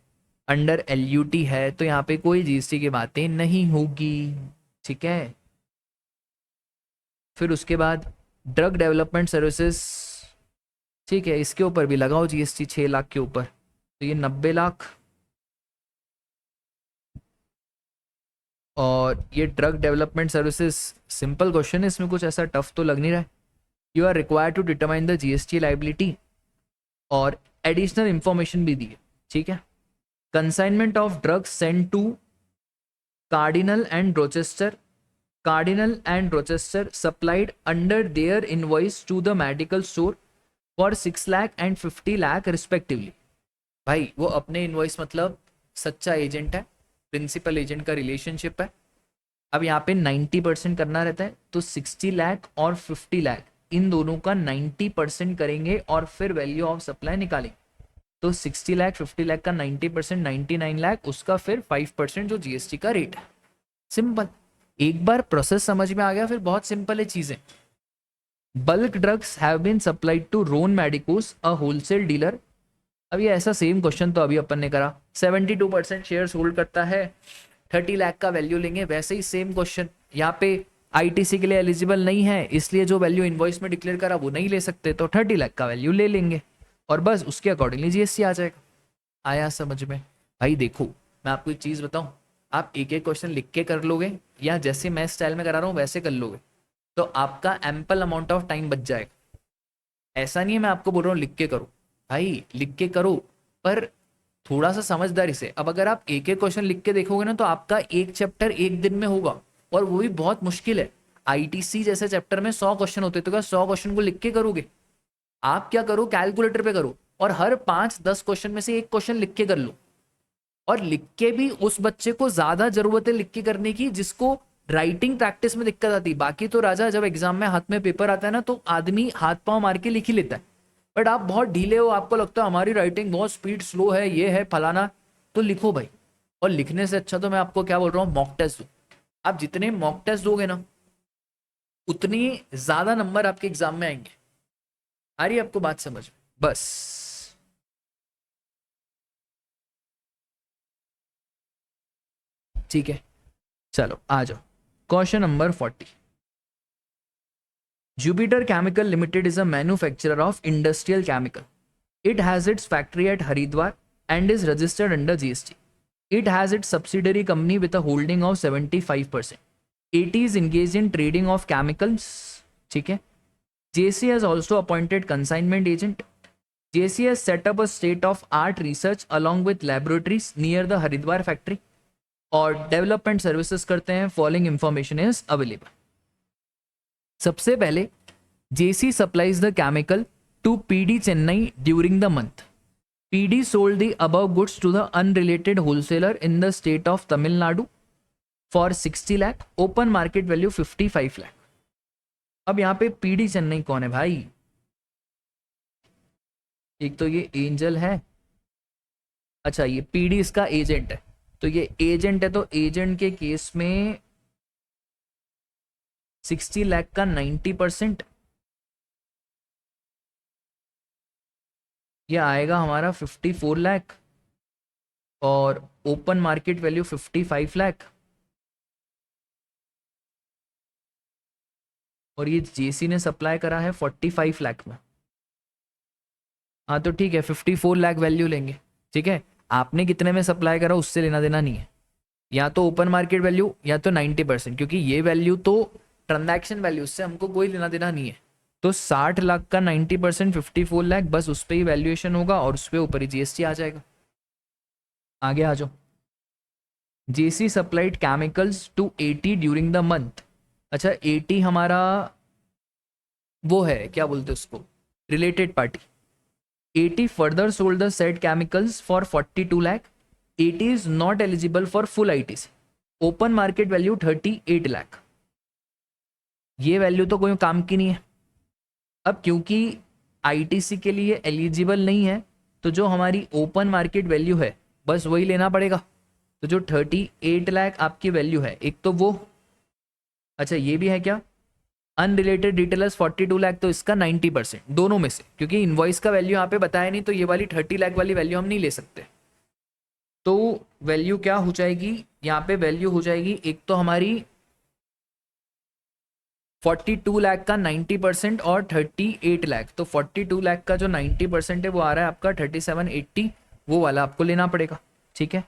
अंडर एलयूटी है, तो यहाँ पे कोई जीएसटी की बातें नहीं होगी, ठीक है। फिर उसके बाद ड्रग डेवलपमेंट सर्विसेज, ठीक है, इसके ऊपर भी लगाओ जीएसटी 6 लाख के ऊपर, तो ये 90 लाख, और ये drug development services simple question है, इसमें कुछ ऐसा टफ तो लग नहीं रहा है। You are required to determine the GST liability, और एडिशनल इंफॉर्मेशन भी दी है, ठीक है। Consignment of drugs send to cardinal and Rochester, Cardinal and Rochester supplied under their invoice to the medical store for 6 lakh and 50 lakh respectively. भाई वो अपने invoice मतलब सच्चा एजेंट है, प्रिंसिपल एजेंट का रिलेशनशिप है। अब यहाँ पे 90% करना रहता है, तो 60 लाख और 50 लाख इन दोनों का 90% करेंगे और फिर वैल्यू ऑफ सप्लाई निकालेंगे, तो 60 लाख 50 लाख का 90% 99 लाख, उसका फिर 5% जो जीएसटी का रेट है। सिंपल, एक बार प्रोसेस समझ में आ गया फिर बहुत सिंपल है चीजें। Bulk drugs have been supplied to Ron Medicos, a wholesale dealer. अब ये ऐसा सेम क्वेश्चन तो अभी अपन ने करा, 72% शेयर्स होल्ड करता है, 30 लाख का वैल्यू लेंगे, वैसे ही सेम क्वेश्चन यहाँ पे आईटीसी के लिए एलिजिबल नहीं है, इसलिए जो वैल्यू इनवॉइस में डिक्लेयर करा वो नहीं ले सकते, तो 30 लाख का वैल्यू ले लेंगे और बस उसके अकॉर्डिंगली जीएसटी आ जाएगा। आया समझ में? भाई देखो मैं आपको एक चीज़ बताऊं, आप एक एक क्वेश्चन लिख के कर लोगे या जैसे मैं स्टाइल में करा रहा हूँ वैसे कर लोगे तो आपका एम्पल अमाउंट ऑफ टाइम बच जाएगा। ऐसा नहीं है मैं आपको बोल रहा हूँ लिख के करो, भाई लिख के करो पर थोड़ा सा समझदारी से। अब अगर आप एक एक क्वेश्चन लिख के देखोगे ना तो आपका एक चैप्टर एक दिन में होगा, और वो भी बहुत मुश्किल है। आईटीसी जैसे चैप्टर में 100 क्वेश्चन होते, तो क्या 100 क्वेश्चन को लिख के करोगे? आप क्या करो, कैलकुलेटर पे करो और हर 5-10 क्वेश्चन में से एक क्वेश्चन लिख के कर लो। और लिख के भी उस बच्चे को ज्यादा जरूरत है लिख के करने की जिसको राइटिंग प्रैक्टिस में दिक्कत आती है। बाकी तो राजा, जब एग्जाम में हाथ में पेपर आता है ना, तो आदमी हाथ पांव मार के लिख ही लेता है। बट आप बहुत ढीले हो, आपको लगता है हमारी राइटिंग बहुत स्पीड स्लो है, ये है फलाना, तो लिखो भाई। और लिखने से अच्छा तो मैं आपको क्या बोल रहा हूँ, मॉक टेस्ट दो। आप जितने मॉक टेस्ट दोगे ना, उतनी ज्यादा नंबर आपके एग्जाम में आएंगे। आ रही है आपको बात समझ में? बस ठीक है, चलो आ जाओ। Question number 40। Jupiter Chemical Limited is a manufacturer of industrial chemical. It has its factory at Haridwar and is registered under GST. It has its subsidiary company with a holding of 75%. It is engaged in trading of chemicals. ठीक है. JC has also appointed consignment agent. JC has set up a state-of-art research along with laboratories near the Haridwar factory. और development services करते हैं. Following information is available. सबसे पहले, JC supplies the chemical to PD Chennai during the month. PD sold the above goods to the unrelated wholesaler in the state of Tamil Nadu for 60 lakh. Open market value 55 lakh. अब यहाँ पे PD Chennai कौन है भाई? एक तो ये angel है, अच्छा ये PD इसका एजेंट है. तो ये एजेंट है, तो एजेंट के केस में 60 लाख का 90% ये आएगा हमारा 54 लाख, और ओपन मार्केट वैल्यू 55 लाख. और ये जेसी ने सप्लाई करा है 45 लाख में. हाँ तो ठीक है, 54 लाख वैल्यू लेंगे. ठीक है, आपने कितने में सप्लाई करा उससे लेना देना नहीं है. या तो ओपन मार्केट वैल्यू या तो 90%, क्योंकि ये वैल्यू तो ट्रांजैक्शन वैल्यू, उससे हमको कोई लेना देना नहीं है. तो 60 लाख का 90% 54 लाख, बस उस पर ही वैल्यूएशन होगा और उस पर ऊपर ही जीएसटी आ जाएगा. आगे आ जाओ. JC supplied chemicals to 80 during the month. अच्छा 80 हमारा वो है, क्या बोलते हैं उसको, related party. 80 further sold the said chemicals for 42 lakh. 80 is not eligible for full ITC. Open market value 38 lakh. ये वैल्यू तो कोई काम की नहीं है. अब क्योंकि आईटीसी के लिए एलिजिबल नहीं है, तो जो हमारी ओपन मार्केट वैल्यू है बस वही लेना पड़ेगा. तो जो 38 लाख आपकी वैल्यू है, एक तो वो, अच्छा ये भी है क्या, अनरिलेटेड रिटेलर्स 42 लाख, तो इसका 90% दोनों में से, क्योंकि इनवॉइस का वैल्यू यहाँ पे बताया नहीं, तो ये वाली 30 लाख वाली वैल्यू हम नहीं ले सकते. तो वैल्यू क्या हो जाएगी यहाँ पे, वैल्यू हो जाएगी एक तो हमारी 42 लाख का 90% और 38 लाख. तो 42 लाख का जो 90% है वो आ रहा है आपका 3780, वो वाला आपको लेना पड़ेगा. ठीक है.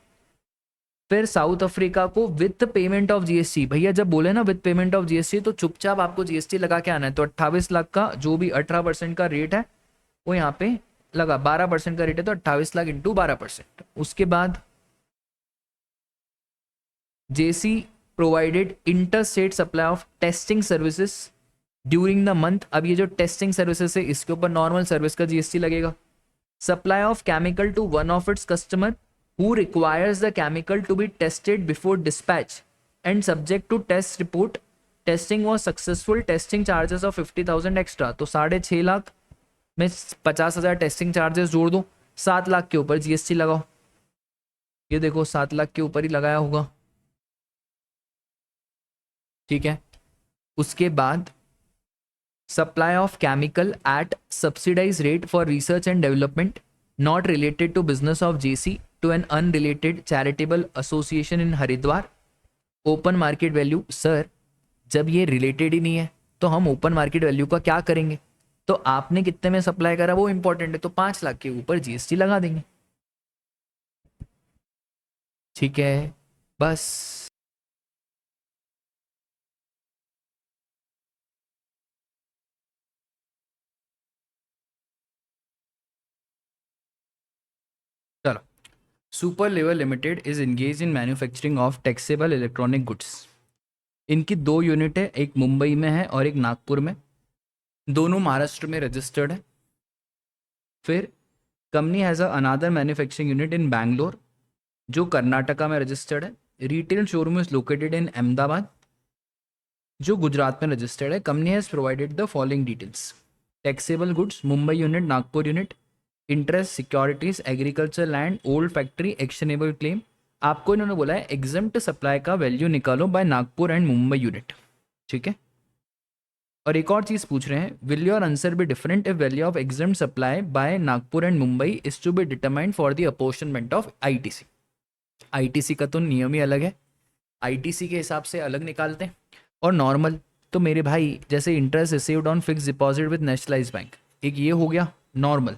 फिर साउथ अफ्रीका को विथ पेमेंट ऑफ जीएसटी. भैया जब बोले ना विथ पेमेंट ऑफ जीएसटी, तो चुपचाप आपको जीएसटी लगा के आना है. तो 28 लाख का जो भी 18% का रेट है वो यहाँ पे लगा. 12% का रेट है तो 28 लाख इंटू 12%. उसके बाद JC provided inter state supply of testing services during the month. अब ये जो टेस्टिंग सर्विसेज है इसके ऊपर नॉर्मल सर्विस का जीएसटी लगेगा. Supply of chemical to one of its customer who requires the chemical to be tested before dispatch and subject to test report. Testing was successful. Testing charges of 50,000 extra. तो 6.5 लाख में 50,000 testing charges जोड़ दो, 7 लाख के ऊपर GST लगाओ. ये देखो 7 लाख के ऊपर ही लगाया होगा. ठीक है. उसके बाद supply of chemical at subsidize rate for research and development not related to business of JC to an unrelated charitable association in Haridwar. Open market value, sir जब ये रिलेटेड ही नहीं है तो हम ओपन मार्केट वैल्यू का क्या करेंगे. तो आपने कितने में सप्लाई करा वो इंपॉर्टेंट है, तो 5 लाख के ऊपर जीएसटी लगा देंगे. ठीक है, बस. चलो. Super level limited is engaged in manufacturing of taxable electronic goods. इनकी 2 यूनिट है, एक मुंबई में है और एक नागपुर में, दोनों महाराष्ट्र में रजिस्टर्ड है। फिर company has another manufacturing unit in Bangalore जो कर्नाटका में रजिस्टर्ड है। Retail showroom is located in Ahmedabad जो गुजरात में रजिस्टर्ड है। Company has provided the following details: taxable goods Mumbai unit, Nagpur unit, interest, securities, agriculture land, old factory, actionable claim. आपको इन्होंने बोला है एग्जम्प्ट सप्लाई का वैल्यू निकालो by Nagpur and Mumbai unit, ठीक है। और एक और चीज पूछ रहे हैं, will your answer be different if value of exempt supply by Nagpur and Mumbai is to be determined for the apportionment of ITC. ITC का तो नियम ही अलग है, आईटीसी के हिसाब से अलग निकालते हैं। और नॉर्मल तो मेरे भाई जैसे interest received on fix deposit with nationalise bank, एक ये हो गया नॉर्मल।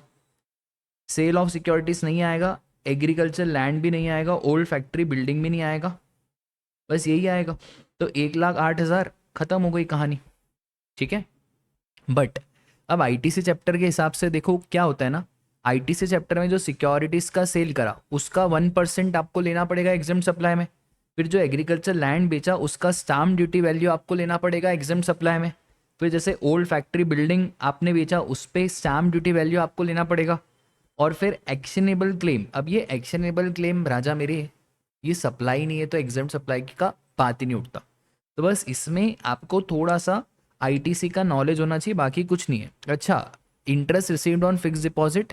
सेल ऑफ सिक्योरिटीज नहीं आएगा, एग्रीकल्चर लैंड भी नहीं आएगा, ओल्ड फैक्ट्री बिल्डिंग भी नहीं आएगा, बस यही आएगा। तो 1,08,000 खत्म हो गई कहानी, ठीक है। बट अब आईटीसी चैप्टर के हिसाब से देखो क्या होता है ना, आईटीसी चैप्टर में जो सिक्योरिटीज का सेल करा उसका 1% आपको लेना पड़ेगा एग्जम्प्ट सप्लाई में। फिर जो एग्रीकल्चर लैंड बेचा उसका स्टाम्प ड्यूटी वैल्यू आपको लेना पड़ेगा एग्जम्प्ट सप्लाई में। फिर जैसे ओल्ड फैक्ट्री बिल्डिंग आपने बेचा उस पर स्टाम्प ड्यूटी वैल्यू आपको लेना पड़ेगा। और फिर एक्शनेबल क्लेम, अब ये एक्शनेबल क्लेम राजा मेरे ये सप्लाई नहीं है तो एग्जम्प्ट सप्लाई का बात ही नहीं उठता। तो बस इसमें आपको थोड़ा सा आईटीसी का नॉलेज होना चाहिए, बाकी कुछ नहीं है। अच्छा, interest received on fix deposit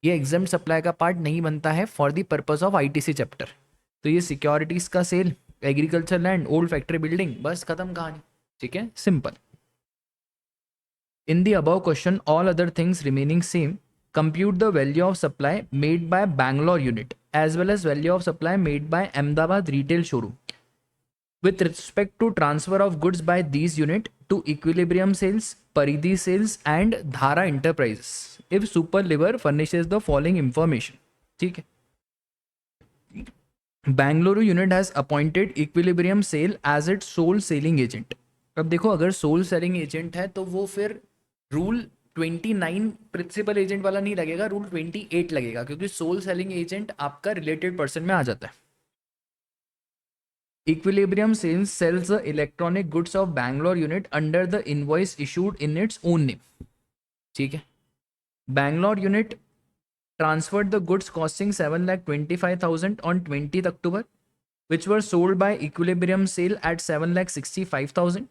ये एग्जम्प्ट सप्लाई का पार्ट नहीं बनता है for the purpose of ITC chapter. तो ये सिक्योरिटीज का sale, agriculture land, old factory building, बस खत्म कहानी, ठीक है, simple. In the above question all other things remaining same, compute the value of supply made by Bangalore unit as well as value of supply made by Ahmedabad retail showroom with respect to transfer of goods by these unit to Equilibrium sales, Paridhi sales and Dhara enterprises if Super Liver furnishes the following information, ठीक है। Bangalore unit has appointed Equilibrium sale as its sole selling agent। अब देखो अगर soul selling agent है तो वो फिर rule 29 principal agent वाला नहीं लगेगा, रूल 28 लगेगा, क्योंकि सोल सेलिंग एजेंट आपका रिलेटेड पर्सन में आ जाता है। Equilibrium sales sales the electronic goods of Bangalore unit under the invoice issued in its own name, ठीक है। Bangalore unit transferred the goods costing 7,25,000 on 20th October which were sold by Equilibrium sale at 7,65,000.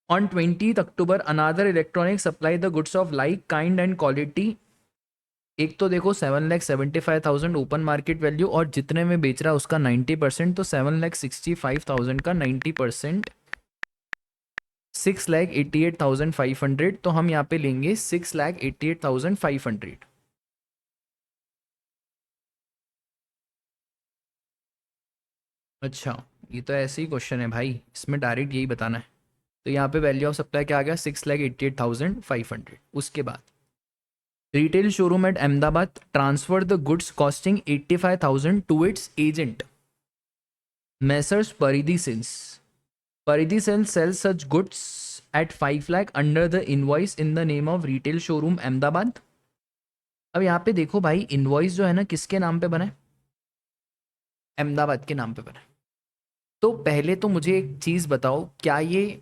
On 20th October, another electronic supplied the goods of like kind and quality। एक तो देखो 7,75,000 open market value और जितने में बेच रहा है उसका 90%, तो 7,65,000 का 90% 6,88,500, तो हम यहाँ पे लेंगे 6,88,500। अच्छा, ये तो ऐसे ही क्वेश्चन है भाई, इसमें डायरेक्ट यही बताना है। तो यहाँ पे वैल्यू ऑफ सप्लाई क्या आ गया, 6,88,500। उसके बाद retail showroom at Ahmedabad transfer the goods costing 85,000 to its agent Messrs Paridhi sales. Paridhi sales sales such goods at 5 lakh under the invoice in the name of retail showroom Ahmedabad. अब यहाँ पे देखो भाई, इनवॉइस जो है ना किसके नाम पे बना है, अहमदाबाद के नाम पे बना है। तो पहले तो मुझे एक चीज बताओ, क्या ये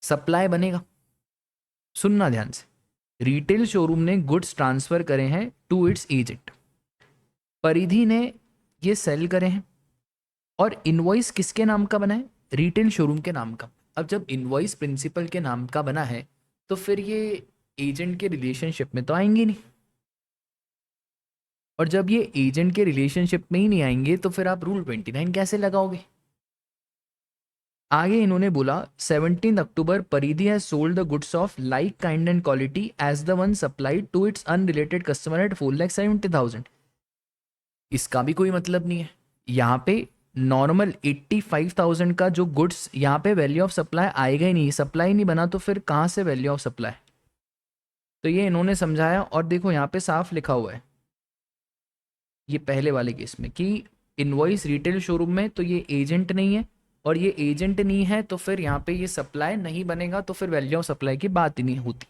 सप्लाई बनेगा? सुनना ध्यान से, रिटेल शोरूम ने गुड्स ट्रांसफर करे हैं टू इट्स एजेंट, परिधि ने ये सेल करे हैं, और इनवॉइस किसके नाम का बना है, रिटेल शोरूम के नाम का। अब जब इनवॉइस प्रिंसिपल के नाम का बना है तो फिर ये एजेंट के रिलेशनशिप में तो आएंगे नहीं, और जब ये एजेंट के रिलेशनशिप में ही नहीं आएंगे तो फिर आप रूल 29 कैसे लगाओगे? आगे इन्होंने बोला 17th October Paridhi has sold the goods of like kind and quality as the one supplied to its unrelated customer at 4,70,000। इसका भी कोई मतलब नहीं है। यहाँ पे नॉर्मल 85,000 का जो गुड्स, यहाँ पे वैल्यू ऑफ सप्लाई आएगा ही नहीं, सप्लाई नहीं बना तो फिर कहाँ से वैल्यू ऑफ सप्लाई? तो ये इन्होंने समझाया, और देखो यहाँ पे साफ लिखा हुआ है ये पहले वाले केस में कि इनवॉइस रिटेल शोरूम में, तो ये एजेंट नहीं है, और ये एजेंट नहीं है तो फिर यहाँ पे ये सप्लाई नहीं बनेगा, तो फिर वैल्यू ऑफ सप्लाई की बात ही नहीं होती।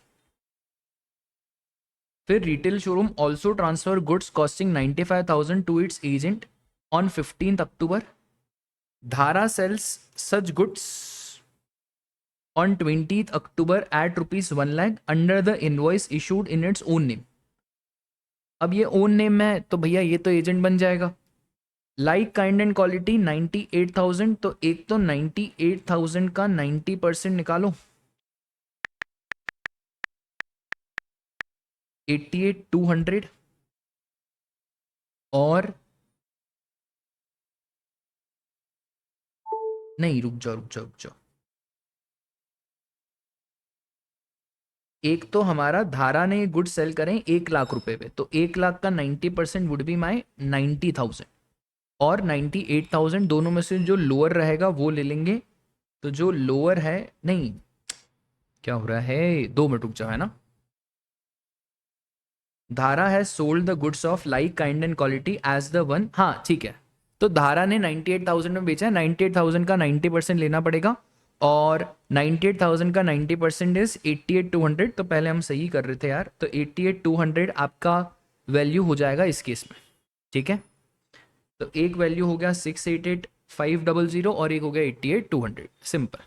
फिर retail showroom also transfer goods costing 95,000 to its agent on 15th October Dhara sales such goods on 20th October at rupees 1 lakh under the invoice issued in its own name. अब ये own name में है तो भैया ये तो agent बन जाएगा. लाइक काइंड एंड क्वालिटी 98,000, तो एक तो 98,000 का 90% निकालो, 88,200 और नहीं, रुक जाओ. एक तो हमारा धारा ने गुड सेल करें 1 लाख रुपए पे, तो 1 लाख का 90% वुड बी माई 90,000 और 98,000 दोनों में से जो लोअर रहेगा वो ले लेंगे. तो जो लोअर है, नहीं क्या हो रहा है, 2 मिनट रुक जाओ, है ना. Dhara has sold the goods of like kind and quality as the one. हाँ ठीक है, तो धारा ने 98,000 में बेचा है, 98,000 का 90% लेना पड़ेगा और 98,000 का 90% इज 88,200. तो पहले हम सही कर रहे थे यार, तो 88,200 आपका वैल्यू हो जाएगा इस केस में. ठीक है, तो एक वैल्यू हो गया 688,500 और एक हो गया 88,200. सिंपल.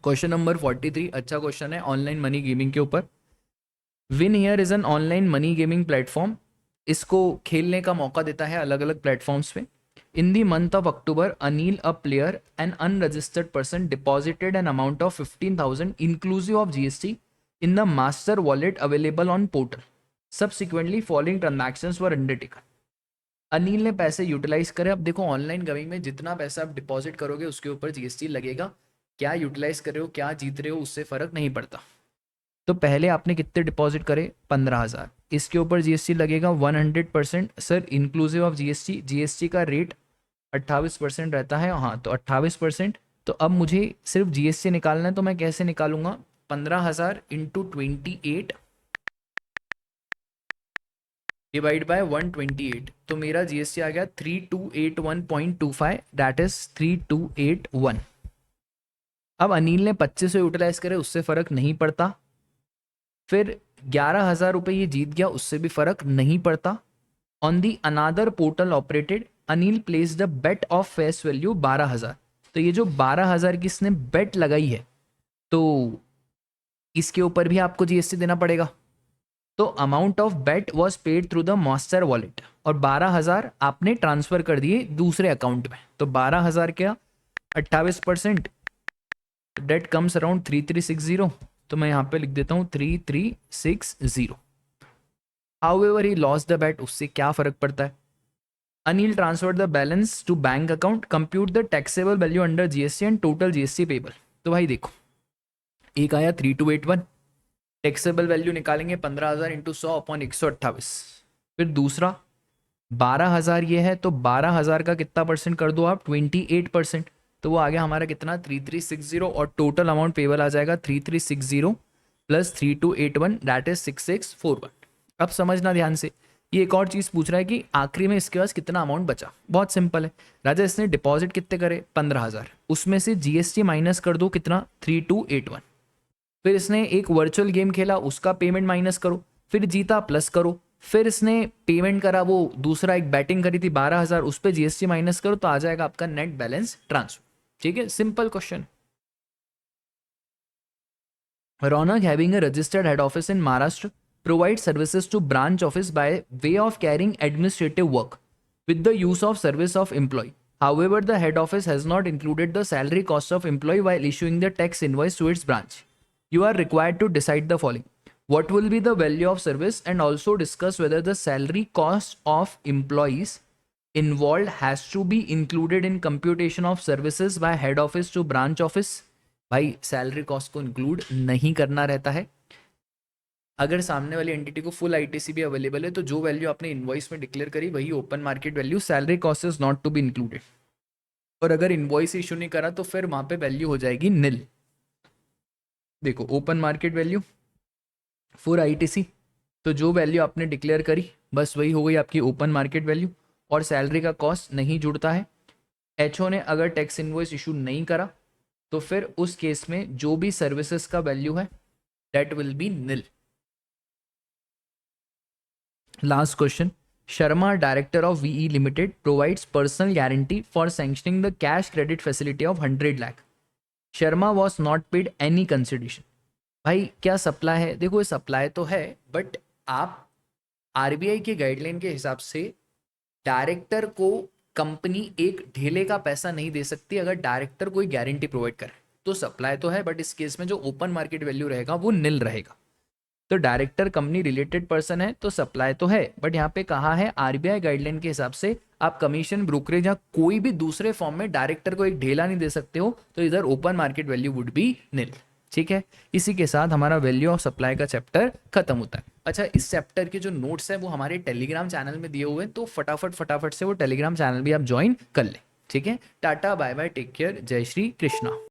क्वेश्चन नंबर 43 अच्छा क्वेश्चन है ऑनलाइन मनी गेमिंग के ऊपर. Win here is an online money gaming platform. इसको खेलने का मौका देता है अलग अलग प्लेटफॉर्म्स पे. In the month of October Anil a player an unregistered person deposited an amount of 15,000 inclusive of GST in the master wallet available on portal. Subsequently following transactions were undertaken. Anil ने पैसे यूटिलाइज करे. अब देखो online gaming में जितना पैसा आप deposit करोगे उसके ऊपर जीएसटी लगेगा. क्या यूटिलाइज कर रहे हो, क्या जीत रहे हो, उससे फर्क नहीं पड़ता. तो पहले आपने कितने डिपॉजिट करे, 15,000, इसके ऊपर जीएसटी लगेगा 100%. Sir inclusive of GST, GST का रेट 28% रहता है. हाँ तो 28%. तो अब मुझे सिर्फ जीएसटी निकालना है, तो मैं कैसे निकालूंगा, 15,000 इंटू 28 डिवाइड बाय 128. तो मेरा जीएसटी आ गया 3281.25, दैट इज 3281. अब अनिल ने 25 यूटिलाइज करे, उससे फर्क नहीं पड़ता. फिर 11,000 रुपये ये जीत गया, उससे भी फर्क नहीं पड़ता. On the another portal operated Anil place the bet of face value 12,000. तो ये जो 12,000 की इसने बेट लगाई है, तो इसके ऊपर भी आपको जीएसटी देना पड़ेगा. तो amount of bet was paid through the master wallet और 12,000 आपने ट्रांसफर कर दिए दूसरे अकाउंट में. तो 12,000 क्या 28%, डेट कम्स अराउंड 3360. तो मैं यहाँ पे लिख देता हूँ 3360. However he lost the bet, उससे क्या फर्क पड़ता है. Anil transfer the balance to bank account, compute the taxable value under GST and total GST payable. तो भाई देखो, एक आया 3281, टैक्सेबल वैल्यू निकालेंगे 15,000 इंटू 100 अपॉन 128. फिर दूसरा 12,000 ये है, तो 12,000 का कितना परसेंट कर दो आप, 28%. तो वो आ गया हमारा कितना 3360 और टोटल अमाउंट पेबल आ जाएगा 3360 प्लस 3281 दैट इज 6641. अब समझना ध्यान से, ये एक और चीज़ पूछ रहा है कि आखिरी में इसके पास कितना अमाउंट बचा. बहुत सिंपल है राजा, इसने डिपॉजिट कितने करे 15,000, उसमें से जीएसटी माइनस कर दो कितना 3281. फिर इसने एक वर्चुअल गेम खेला, उसका पेमेंट माइनस करो, फिर जीता प्लस करो, फिर इसने पेमेंट करा, वो दूसरा एक बैटिंग करी थी 12,000, उस पर जीएसटी माइनस करो, तो आ जाएगा आपका नेट बैलेंस ट्रांसफर. ठीक है, simple question. Raunak having a registered head office in Maharashtra provides services to branch office by way of carrying administrative work with the use of service of employee. However, the head office has not included the salary cost of employee while issuing the tax invoice to its branch. You are required to decide the following. What will be the value of service and also discuss whether the salary cost of employees involved has to be included in computation of services by head office to branch office. भाई salary cost को include नहीं करना रहता है. अगर सामने वाली entity को फुल आईटीसी भी अवेलेबल है, तो जो वैल्यू आपने इनवॉइस में डिक्लेयर करी वही open market value, salary cost is not to be included. और अगर इनवॉइस इशू नहीं करा तो फिर वहां पे वैल्यू हो जाएगी निल. देखो open market value, full ITC, तो जो वैल्यू आपने डिक्लेयर करी बस वही हो गई आपकी ओपन मार्केट वैल्यू. और सैलरी का कॉस्ट नहीं जुड़ता है. एचओ ने अगर टैक्स इनवॉइस इशू नहीं करा तो फिर उस केस में जो भी सर्विसेज का वैल्यू है that will be nil. Last question. Sharma, director of VE Limited, provides personal guarantee for sanctioning the cash credit facility of 100 lakh. Sharma was not paid any consideration. भाई क्या supply है? देखो supply तो है, but आप RBI के guideline के हिसाब से डायरेक्टर को कंपनी एक ढेले का पैसा नहीं दे सकती अगर डायरेक्टर कोई गारंटी प्रोवाइड करे. तो सप्लाई तो है, बट इस केस में जो ओपन मार्केट वैल्यू रहेगा वो निल रहेगा. तो डायरेक्टर कंपनी रिलेटेड पर्सन है तो सप्लाई तो है, बट यहाँ पे कहा है आरबीआई गाइडलाइन के हिसाब से आप कमीशन, ब्रोकरेज या कोई भी दूसरे फॉर्म में डायरेक्टर को एक ढेला नहीं दे सकते हो. तो इधर open market value would be nil. ठीक है, इसी के साथ हमारा वैल्यू ऑफ सप्लाई का चैप्टर खत्म होता है. अच्छा, इस चैप्टर के जो नोट्स है वो हमारे टेलीग्राम चैनल में दिए हुए हैं, तो फटाफट से वो टेलीग्राम चैनल भी आप ज्वाइन कर लें. ठीक है, tata bye bye, take care, जय श्री कृष्णा.